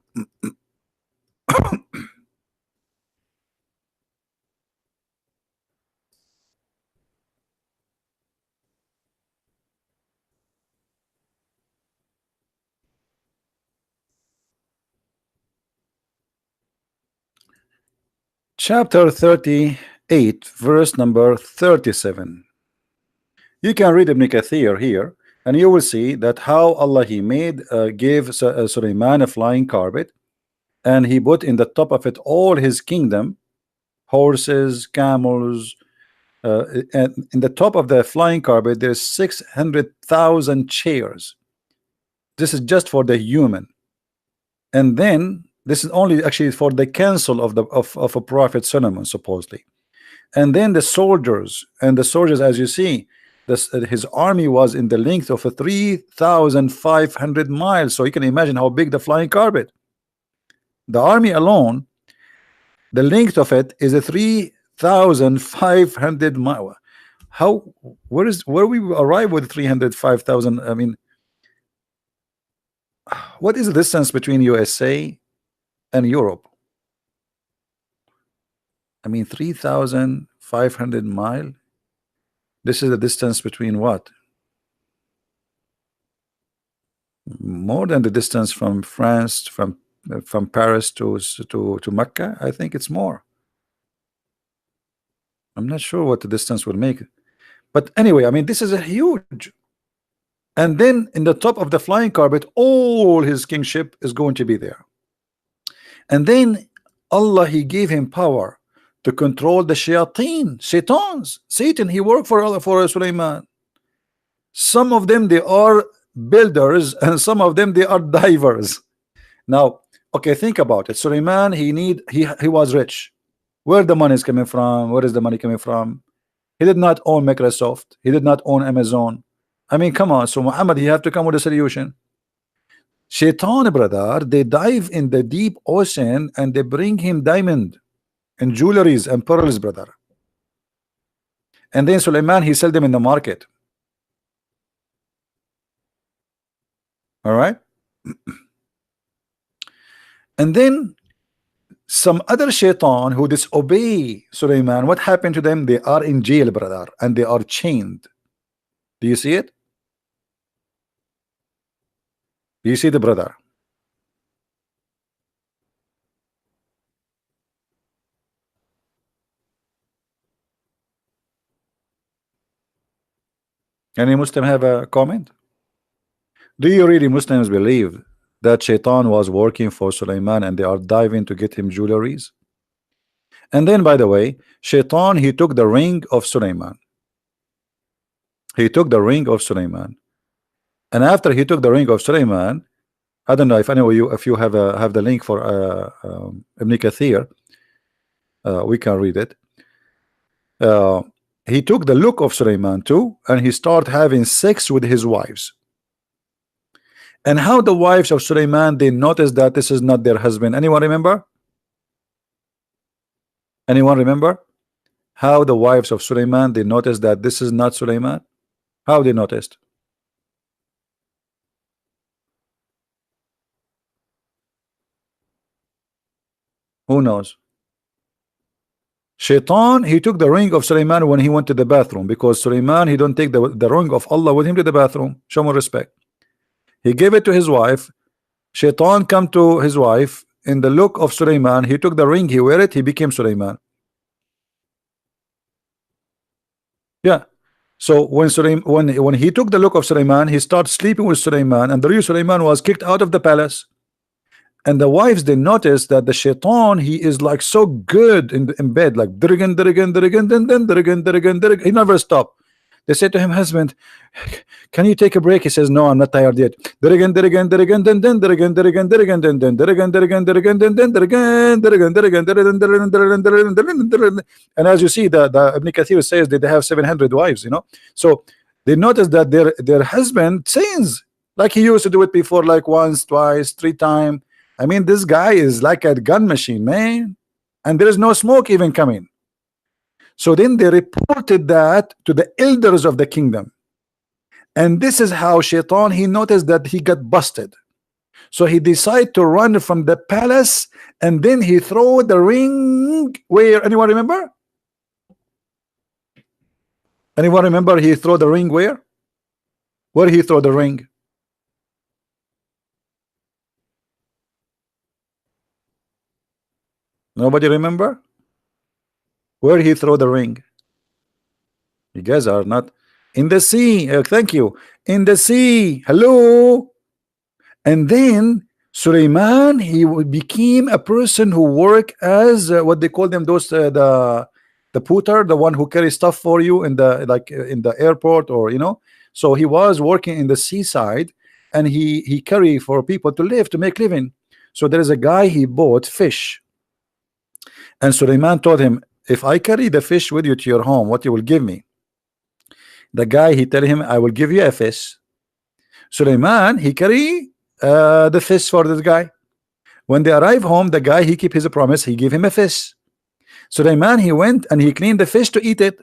Chapter 38, verse number 37. You can read Ibn Kathir here, and you will see that how Allah He made gave Sulaiman a flying carpet, and He put in the top of it all His kingdom, horses, camels, and in the top of the flying carpet there's 600,000 chairs. This is just for the human, and then this is only actually for the council of of a prophet Solomon supposedly. And then the soldiers, as you see, his army was in the length of a 3,500 miles. So you can imagine how big the flying carpet. The army alone, the length of it is a 3,500 mile. How, where we arrive with 305,000? I mean, what is the distance between USA and Europe? I mean, 3,500 mile. This is the distance between what? More than the distance from France, from Paris to Mecca. I think it's more. I'm not sure what the distance will make, but anyway, I mean, this is a huge. And then in the top of the flying carpet, all his kingship is going to be there. And then Allah, He gave him power to control the shayateen, shaitans, Satan. He worked for Allah, for Sulaiman. Some of them they are builders, and some of them they are divers. Now, okay, think about it. Sulaiman, he was rich. Where the money is coming from? Where is the money coming from? He did not own Microsoft. He did not own Amazon. I mean, come on. So Muhammad, he have to come with a solution. Shaitan, brother, they dive in the deep ocean and they bring him diamond and jewelries and pearls, brother. And then Sulaiman, he sell them in the market. All right. And then some other shaitan who disobey Sulaiman, what happened to them? They are in jail, brother, and they are chained. Do you see it? Do you see the brother? Any Muslim have a comment? Do you really Muslims believe that shaitan was working for Sulaiman and they are diving to get him jewelries? And then, by the way, shaitan, he took the ring of Sulaiman. He took the ring of Sulaiman. And after he took the ring of Sulaiman, I don't know if any of you, if you have the link for Ibn Kathir, we can read it. He took the look of Sulaiman too, and he started having sex with his wives. And how the wives of Sulaiman, they noticed that this is not their husband. Anyone remember? Anyone remember? How the wives of Sulaiman, they noticed that this is not Sulaiman? How they noticed? Who knows? Shaitan, he took the ring of Sulaiman when he went to the bathroom, because Sulaiman, he don't take the ring of Allah with him to the bathroom. Show more respect. He gave it to his wife. Shaitan come to his wife in the look of Sulaiman. He took the ring, he wear it, he became Sulaiman. Yeah. So when he took the look of Sulaiman, he started sleeping with Sulaiman, and the real Sulaiman was kicked out of the palace. And the wives, they noticed that the shaitan, he is like so good in bed, like he never stop. They said to him, husband, can you take a break? He says, no, I'm not tired yet. And as you see, the Ibn Kathir says that they have 700 wives, you know. So they noticed that their husband sins like he used to do it before, like once, twice, three times. I mean, this guy is like a gun machine, man, and there is no smoke even coming. So then they reported that to the elders of the kingdom, and this is how Shaitan, he noticed that he got busted. So he decided to run from the palace, and then he throw the ring. Where, anyone remember? Anyone remember he throw the ring where? Where he throw the ring? Nobody remember? Where he throw the ring? You guys are not in the sea. Thank you. In the sea. Hello. And then Suleiman, he became a person who work as what they call them, those the putter, the one who carries stuff for you in the like in the airport, or you know. So he was working in the seaside, and he carry for people to live, to make living. So there is a guy, he bought fish, and Suleiman told him, if I carry the fish with you to your home, what you will give me? The guy, he tell him, I will give you a fish. Suleiman, he carry the fish for this guy. When they arrive home, the guy, he keep his promise, he give him a fish. Suleiman, he went and he cleaned the fish to eat it.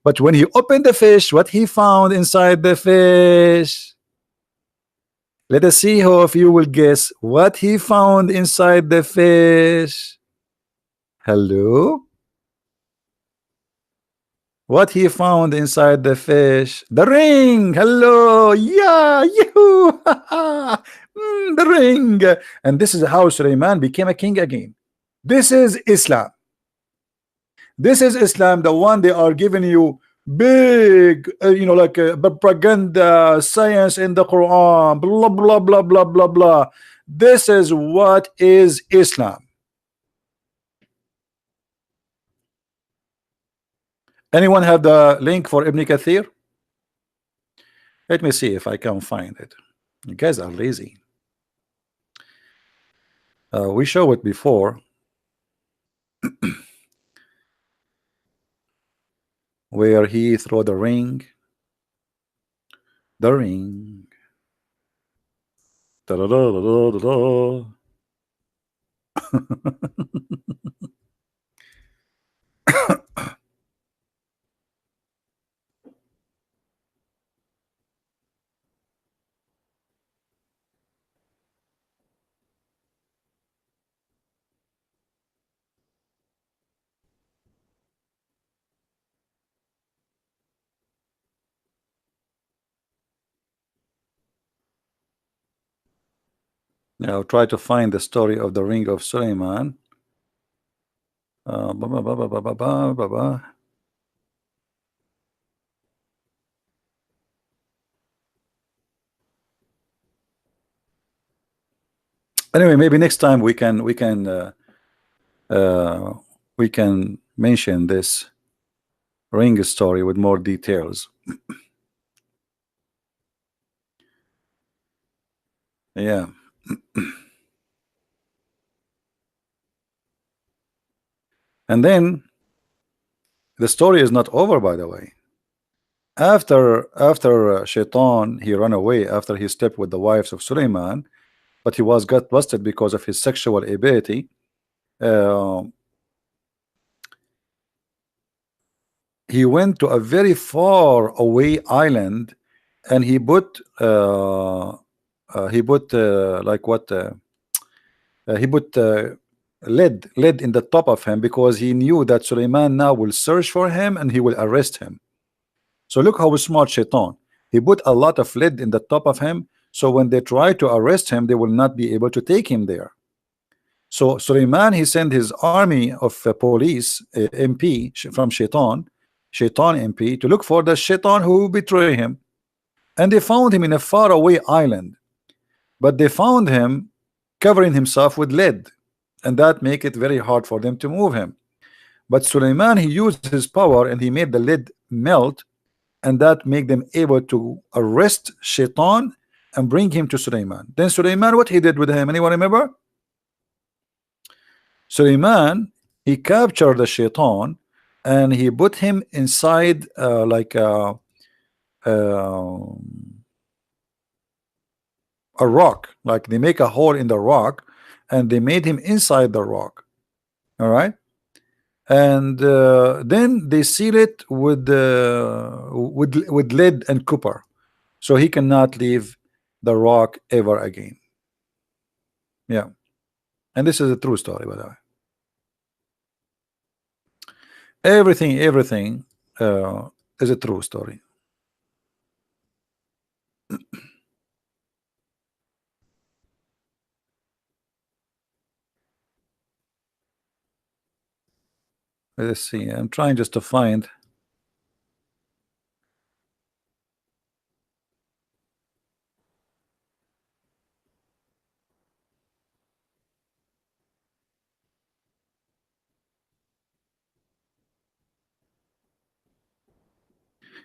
But when he opened the fish, what he found inside the fish? Let us see how if you will guess what he found inside the fish. Hello? What he found inside the fish? The ring. Hello. Yeah. Yoo. The ring. And this is how Suleiman became a king again. This is Islam. This is Islam, the one they are giving you big, you know, like propaganda, science in the Quran, blah, blah, blah, blah, blah, blah. This is what is Islam. Anyone have the link for Ibn Kathir? Let me see if I can find it. You guys are lazy. We show it before. Where he throw the ring. The ring. Da -da -da -da -da -da -da. Now try to find the story of the ring of Suleiman. Ba, ba, ba, ba, ba, ba, ba, ba, ba. Anyway, maybe next time we can mention this ring story with more details. Yeah. And then the story is not over, by the way. After Shaitan, he ran away after he slept with the wives of Suleiman, but he was got busted because of his sexual ability. He went to a very far away island, and he put like what he put lead in the top of him, because he knew that Suleiman now will search for him and he will arrest him. So look how smart Shaitan. He put a lot of lead in the top of him, so when they try to arrest him, they will not be able to take him there. So Suleiman, he sent his army of police, MP from Shaitan MP, to look for the Shaitan who betray him. And they found him in a faraway island, but they found him covering himself with lead, and that make it very hard for them to move him. But Suleiman, he used his power and he made the lead melt, and that make them able to arrest Shaitan and bring him to Suleiman. Then Suleiman, what he did with him? Anyone remember? Suleiman, he captured the Shaitan and he put him inside like a rock. Like they make a hole in the rock, and they made him inside the rock. All right, and then they seal it with lead and copper, so he cannot leave the rock ever again. Yeah, and this is a true story, by the way. Everything uh, is a true story. Let's see. I'm trying just to find.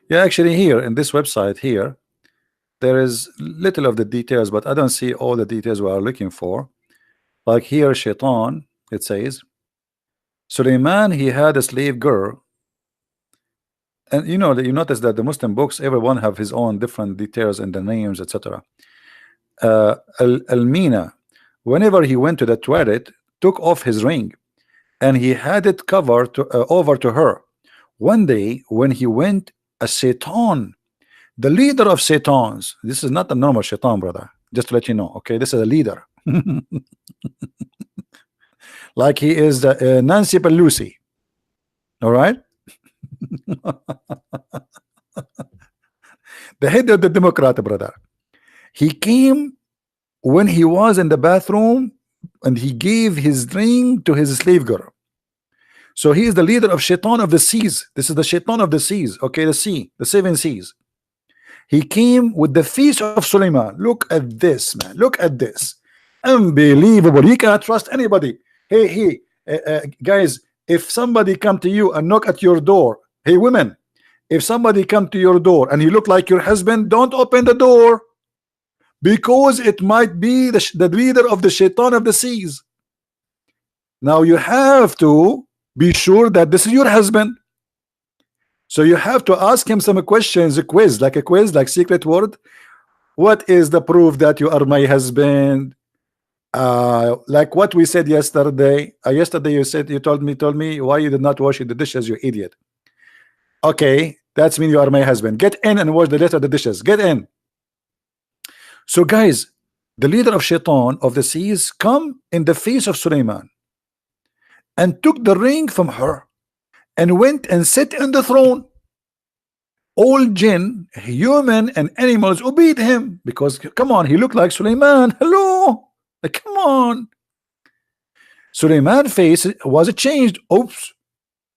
Yeah, actually, here in this website here, there is little of the details, but I don't see all the details we are looking for. Like here, Shaitan, it says, Suleiman, he had a slave girl. And you know, you notice that the Muslim books, everyone have his own different details and the names, etc. Almina, whenever he went to the toilet, took off his ring and he had it covered over to her. One day, when he went, a Satan, the leader of Satans, this is not a normal Shaitan, brother, just to let you know, okay, this is a leader. Like he is the Nancy Pelosi, all right, the head of the Democrat, brother. He came when he was in the bathroom and he gave his ring to his slave girl. So he is the leader of Shaitan of the seas. This is the Shaitan of the seas, okay, the sea, the seven seas. He came with the feast of Suleiman. Look at this, man. Look at this. Unbelievable. You cannot trust anybody. Hey, guys, if somebody come to you and knock at your door, hey, women, if somebody come to your door and he look like your husband, don't open the door, because it might be the leader of the Shaitan of the seas. Now you have to be sure that this is your husband. So you have to ask him some questions, a quiz, like secret word. What is the proof that you are my husband? Like what we said yesterday. Yesterday you told me why you did not wash the dishes, you idiot. Okay, that's mean you are my husband. Get in and wash the rest of the dishes. Get in. So guys, the leader of Shaitan of the seas come in the face of Suleiman and took the ring from her and went and sat on the throne. All jinn, human and animals obeyed him, because come on, he looked like Suleiman. Hello, come on. Suleiman's face was changed. Oops.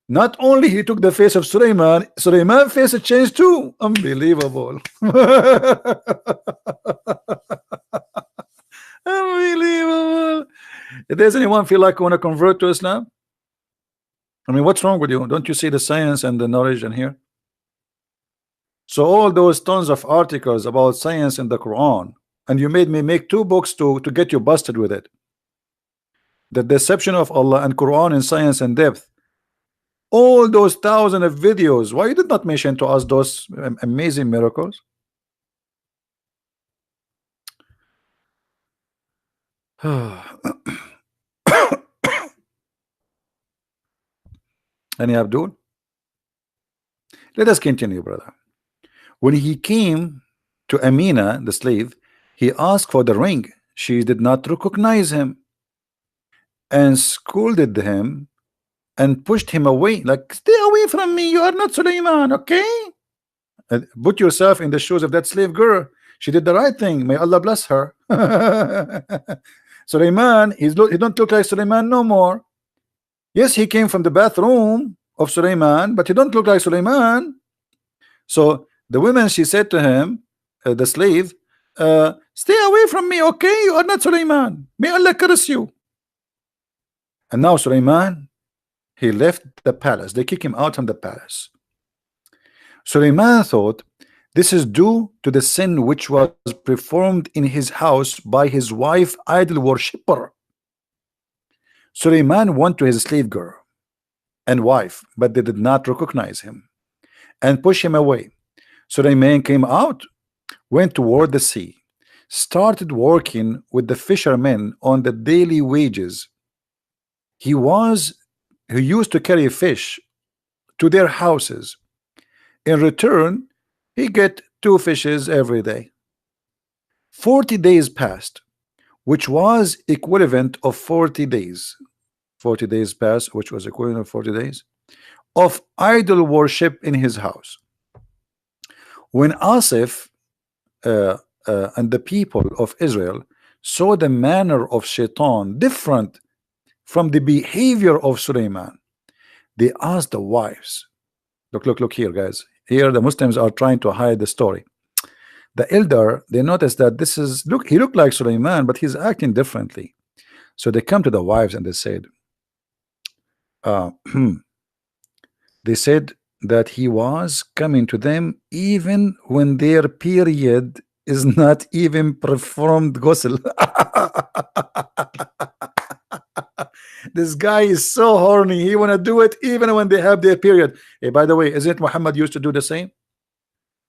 Not only he took the face of Suleiman, Suleiman's face changed too. Unbelievable. Unbelievable. Does anyone feel like want to convert to Islam? I mean, what's wrong with you? Don't you see the science and the knowledge in here? So all those tons of articles about science in the Quran, and you made me make 2 books to get you busted with it. The deception of Allah and Quran in science and depth. All those thousands of videos, why you did not mention to us those amazing miracles? Any Abdul? Let us continue, brother. When he came to Amina, the slave, he asked for the ring. She did not recognize him and scolded him and pushed him away, like, stay away from me, you are not Suleiman, okay? Put yourself in the shoes of that slave girl. She did the right thing, may Allah bless her. Suleiman, he don't look like Suleiman no more. Yes, he came from the bathroom of Suleiman, but he don't look like Suleiman. So the woman, she said to him, the slave, stay away from me, okay? You are not Suleiman, may Allah curse you. And now Suleiman, he left the palace. They kick him out from the palace. Suleiman thought this is due to the sin which was performed in his house by his wife, idol worshipper. Suleiman went to his slave girl and wife, but they did not recognize him and push him away. Suleiman came out, went toward the sea. started working with the fishermen on the daily wages. He was he used to carry fish to their houses. In return, he get two fishes every day. 40 days passed, which was equivalent of 40 days. 40 days passed, which was equivalent of 40 days of idol worship in his house. When Asif and the people of Israel saw the manner of Shaitan different from the behavior of Suleiman, they asked the wives. Look here, guys. Here, the Muslims are trying to hide the story. The elder, they noticed that this is look. He looked like Suleiman, but he's acting differently. So they come to the wives and they said, uh, they said that he was coming to them even when their period is not even performed ghusl. This guy is so horny. He want to do it even when they have their period. Hey, by the way, isn't Muhammad used to do the same?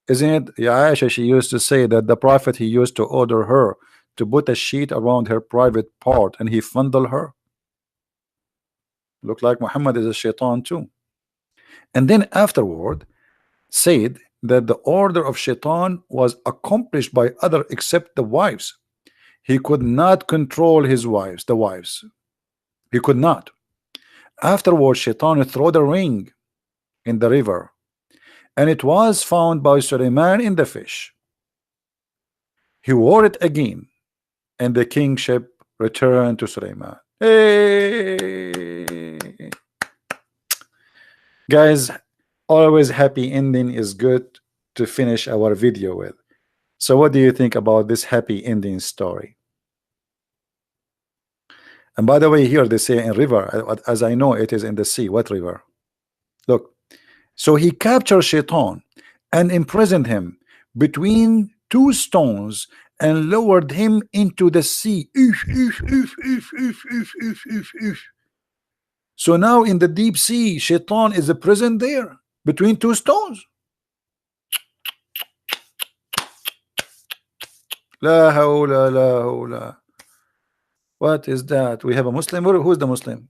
Isn't it? Yeah, Aisha, she used to say that the Prophet, he used to order her to put a sheet around her private part and he fondle her. Look like Muhammad is a shaitan too. And then afterward said that the order of shaitan was accomplished by other except the wives. He could not control his wives, the wives. He could not. Afterwards, shaitan threw the ring in the river, and it was found by Suleiman in the fish. He wore it again, and the kingship returned to Suleiman. Hey, guys, always happy ending is good to finish our video with. So what do you think about this happy ending story? And by the way, here they say in river, as I know it is in the sea. What river? Look, so he captured Shaitan and imprisoned him between two stones and lowered him into the sea. So now in the deep sea, Shaitan is a prison there between two stones. La hawla la hawla. What is that? We have a Muslim. Who's the Muslim?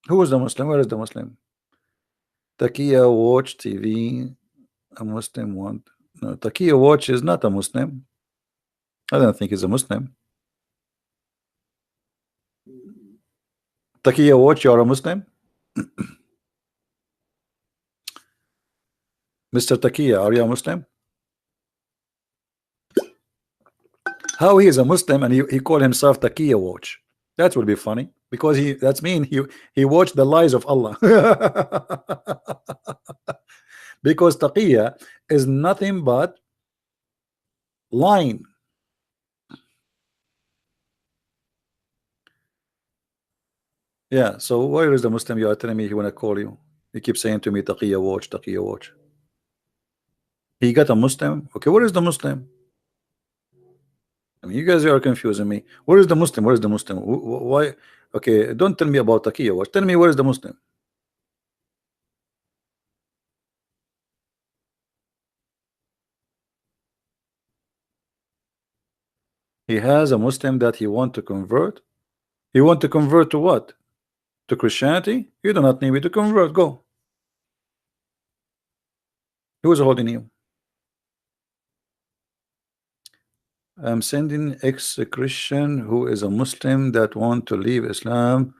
Who is the Muslim? Where is the Muslim? Takia watch TV. A Muslim want. No, Takia watch is not a Muslim. I don't think he's a Muslim. Takia watch, you're a Muslim? Mr. Takia, are you a Muslim? How he is a Muslim and he call himself Takia watch? That would be funny because that's mean he watched the lies of Allah. Because Taqiya is nothing but lying. Yeah, so where is the Muslim you are telling me he want to call you? He keeps saying to me Taqiya watch, Taqiya watch. He got a Muslim? Okay, where is the Muslim? I mean, you guys are confusing me. Where is the Muslim? Where is the Muslim? Why? Okay, don't tell me about Taqiya watch. Tell me where is the Muslim? He has a Muslim that he want to convert. He want to convert to what? To Christianity? You do not need me to convert. Go. Who is holding you? I'm sending ex-Christian who is a Muslim that want to leave Islam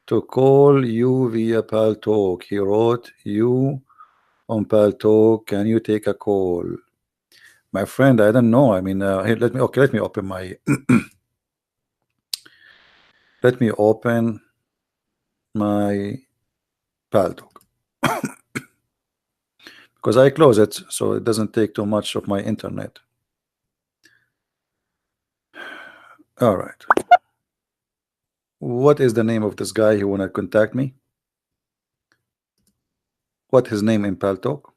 to call you via Pal Talk. He wrote you on Pal Talk. Can you take a call? My friend, I don't know. I mean, here, let me open my let me open my Pal Talk because I close it so it doesn't take too much of my internet. All right. What is the name of this guy who wanna contact me? What his name in Pal Talk?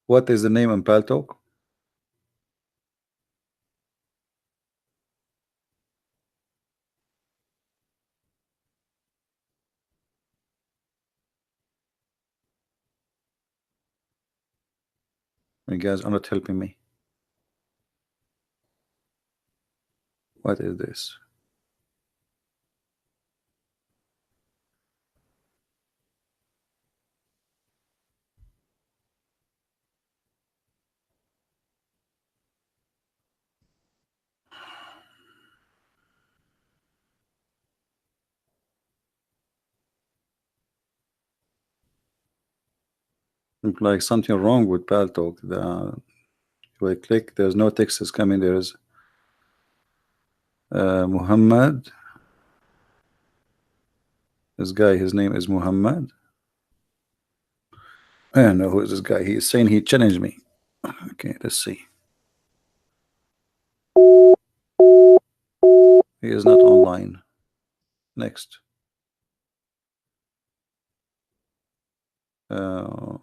What is the name in Paltalk? You guys are not helping me. What is this? Look like something wrong with Paltalk. If I click, there's no text is coming. There's Muhammad. This guy, his name is Muhammad. I don't know who is this guy. He is saying he challenged me. Okay, let's see. He is not online. Next. Uh,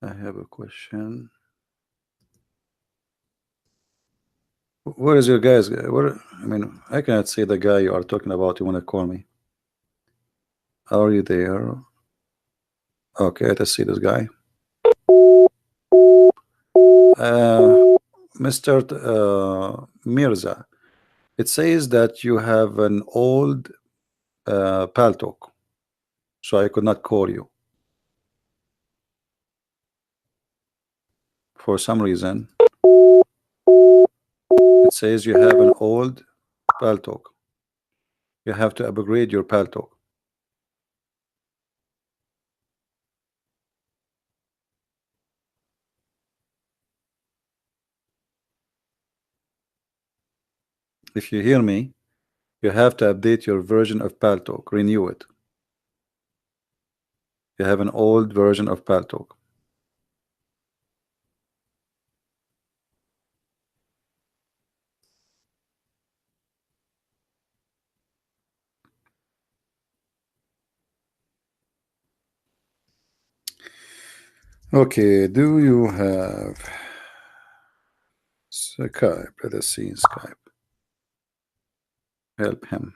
I have a question. Where is your guys? Where? I mean, I cannot see the guy you are talking about. You want to call me? Are you there? Okay, let's see this guy. Mr. Mirza, it says that you have an old Paltalk, so I could not call you for some reason. It says you have an old Paltalk. You have to upgrade your Paltalk. If you hear me, you have to update your version of Paltalk, renew it. You have an old version of Paltalk. Okay, do you have Skype? Let us see Skype. Help him.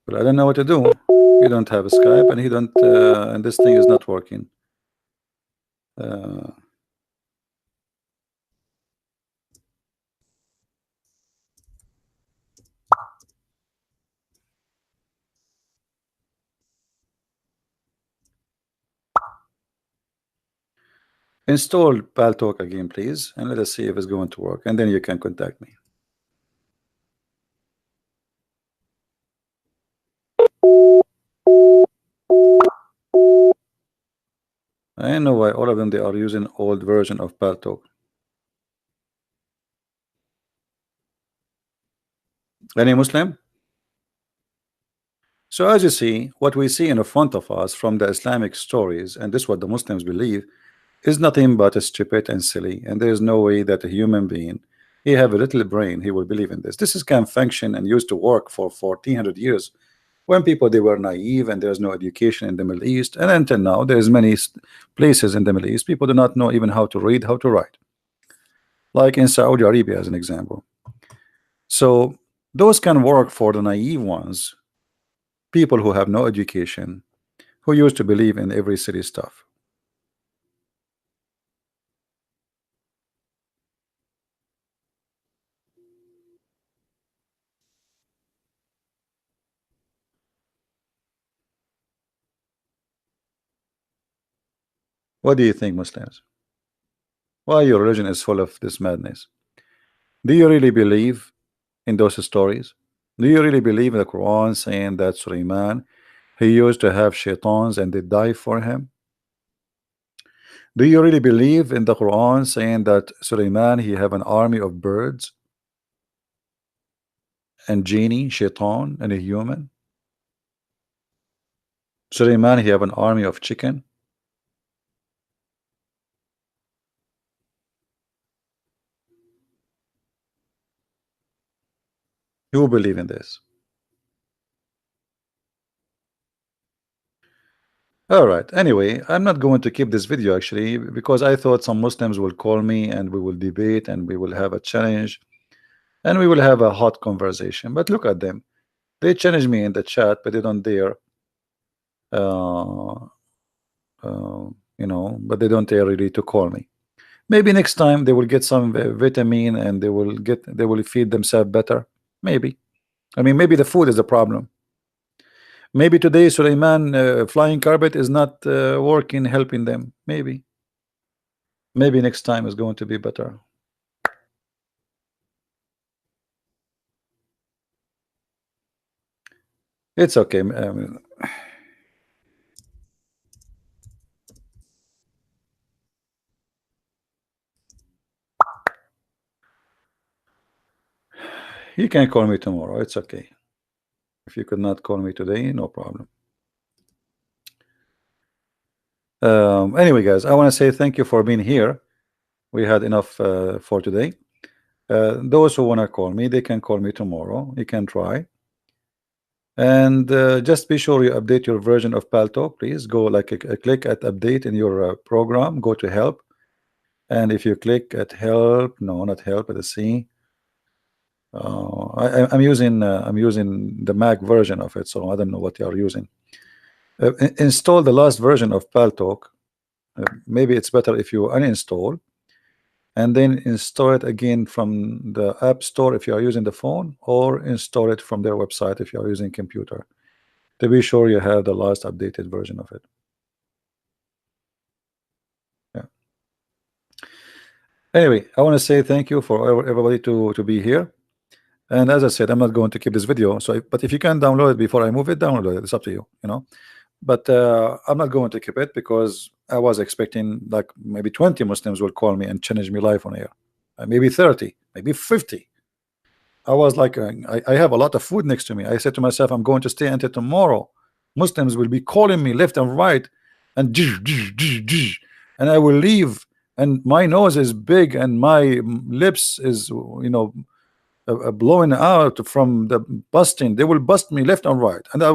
But I don't know what to do. You don't have a Skype, and he don't, and this thing is not working. Uh, Install Paltalk again, please, and let us see if it's going to work, and then you can contact me. I know why all of them they are using old version of Paltalk. Any Muslim? So as you see, what we see in front of us from the Islamic stories, and this is what the Muslims believe, is nothing but stupid and silly, and there is no way that a human being, he have a little brain, he will believe in this. This is can function and used to work for 1400 years when people they were naive and there's no education in the Middle East, and until now there's many places in the Middle East people do not know even how to read, how to write, like in Saudi Arabia as an example. So those can work for the naive ones, people who have no education, who used to believe in every silly stuff. What do you think, Muslims? Why your religion is full of this madness? Do you really believe in those stories? Do you really believe in the Quran saying that Sulaiman, he used to have shaitans and they die for him? Do you really believe in the Quran saying that Suleiman he have an army of birds and genie, shaitan, and a human? Suleiman he have an army of chicken? Who believe in this? All right. Anyway, I'm not going to keep this video actually because I thought some Muslims will call me and we will debate and we will have a challenge and we will have a hot conversation. But look at them. They challenge me in the chat, but they don't dare. Uh, but they don't dare really to call me. Maybe next time they will get some vitamin and they will feed themselves better. Maybe. I mean, maybe the food is the problem. Maybe today Suleiman flying carpet is not working, helping them. Maybe next time is going to be better. It's okay. You can call me tomorrow. It's okay. If you could not call me today, no problem. Anyway, guys, I want to say thank you for being here. We had enough for today. Those who want to call me, they can call me tomorrow. You can try. And just be sure you update your version of Paltalk. Please go like click at update in your program. Go to help. And if you click at help, no, not help, at the C. I'm using the Mac version of it, so I don't know what you are using. Install the last version of Paltalk. Maybe it's better if you uninstall and then install it again from the App Store if you are using the phone, or install it from their website if you are using computer, to be sure you have the last updated version of it. Yeah. Anyway, I want to say thank you for everybody to be here. And as I said, I'm not going to keep this video. So, but if you can download it before I move it, download it. It's up to you. But I'm not going to keep it because I was expecting like maybe 20 Muslims will call me and challenge me live on air, maybe 30, maybe 50. I was like, I have a lot of food next to me. I said to myself, I'm going to stay until tomorrow. Muslims will be calling me left and right, and and I will leave. And my nose is big, and my lips is, blowing out from the busting. They will bust me left and right, and I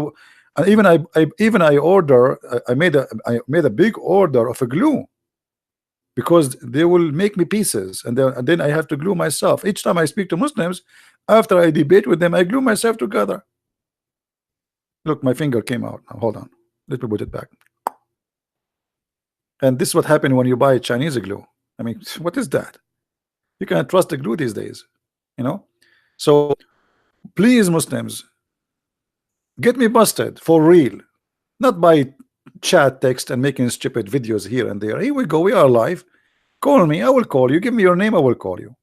order. I made a big order of a glue because they will make me pieces, and then I have to glue myself. Each time I speak to Muslims, after I debate with them, I glue myself together. Look, my finger came out. Now, hold on. Let me put it back. And this is what happened when you buy Chinese glue. I mean, what is that? You can't trust the glue these days. So please, Muslims, get me busted for real, not by chat text and making stupid videos here and there. Here we go. We are live. Call me. I will call you. Give me your name. I will call you.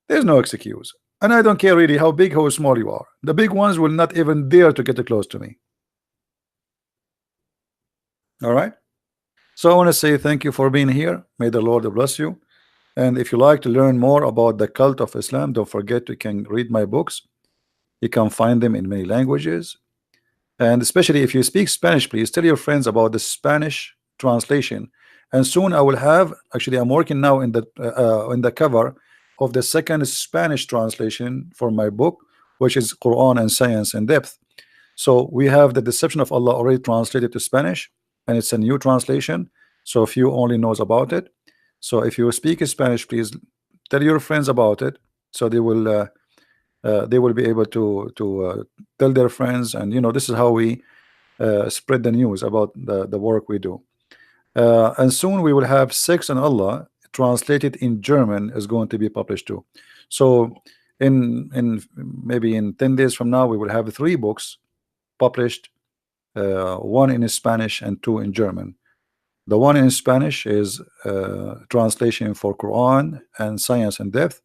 There's no excuse. And I don't care really how big, how small you are. The big ones will not even dare to get close to me. All right. So I want to say thank you for being here. May the Lord bless you. And if you like to learn more about the cult of Islam, don't forget you can read my books. You can find them in many languages. And especially if you speak Spanish, please tell your friends about the Spanish translation. And soon I will have, actually I'm working now in the cover of the second Spanish translation for my book, which is Quran and Science in Depth. So we have the Deception of Allah already translated to Spanish, and it's a new translation, so few only knows about it. So if you speak Spanish, please tell your friends about it, so they will be able to tell their friends. And this is how we spread the news about the work we do. And soon we will have Sex and Allah translated in German is going to be published too. So in maybe in 10 days from now we will have 3 books published, 1 in Spanish and 2 in German. The one in Spanish is translation for Quran and Science in Depth,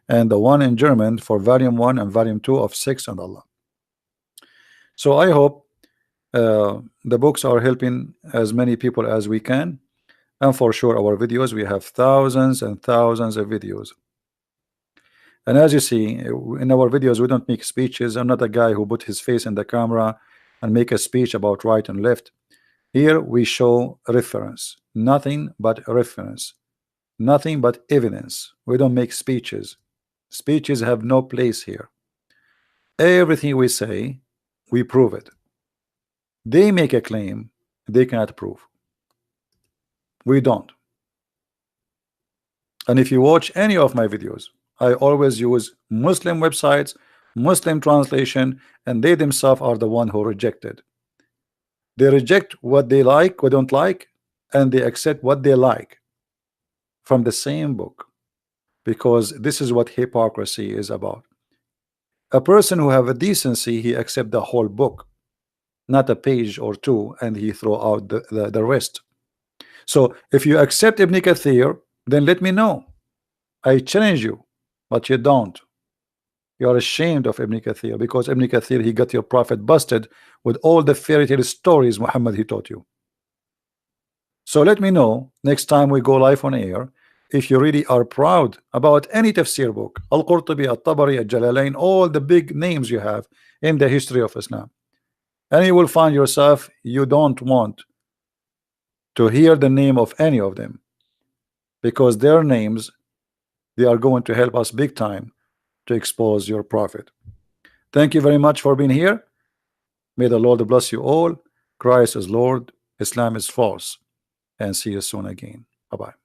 and the one in German for volume 1 and volume 2 of Sex and Allah. So I hope the books are helping as many people as we can. And for sure, our videos, we have thousands and thousands of videos. And as you see, in our videos, we don't make speeches. I'm not a guy who put his face in the camera and make a speech about right and left. Here we show reference, nothing but reference, nothing but evidence. We don't make speeches. Speeches have no place here. Everything we say, we prove it. They make a claim they cannot prove. We don't. And if you watch any of my videos, I always use Muslim websites, Muslim translation, and they themselves are the one who reject it. They reject what they like, what don't like, and they accept what they like from the same book, because this is what hypocrisy is about. A person who have a decency, he accept the whole book, not a page or two, and he throw out the rest. So if you accept Ibn Kathir, then let me know. I challenge you, but you don't. You are ashamed of Ibn Kathir, because Ibn Kathir, he got your prophet busted with all the fairy tale stories Muhammad he taught you. So let me know next time we go live on air if you really are proud about any tafsir book, Al-Qurtubi, Al-Tabari, Al-Jalalain, all the big names you have in the history of Islam. And you will find yourself, you don't want to hear the name of any of them, because their names, they are going to help us big time to expose your prophet. Thank you very much for being here. May the Lord bless you all. Christ is Lord, Islam is false, and see you soon again. Bye-bye.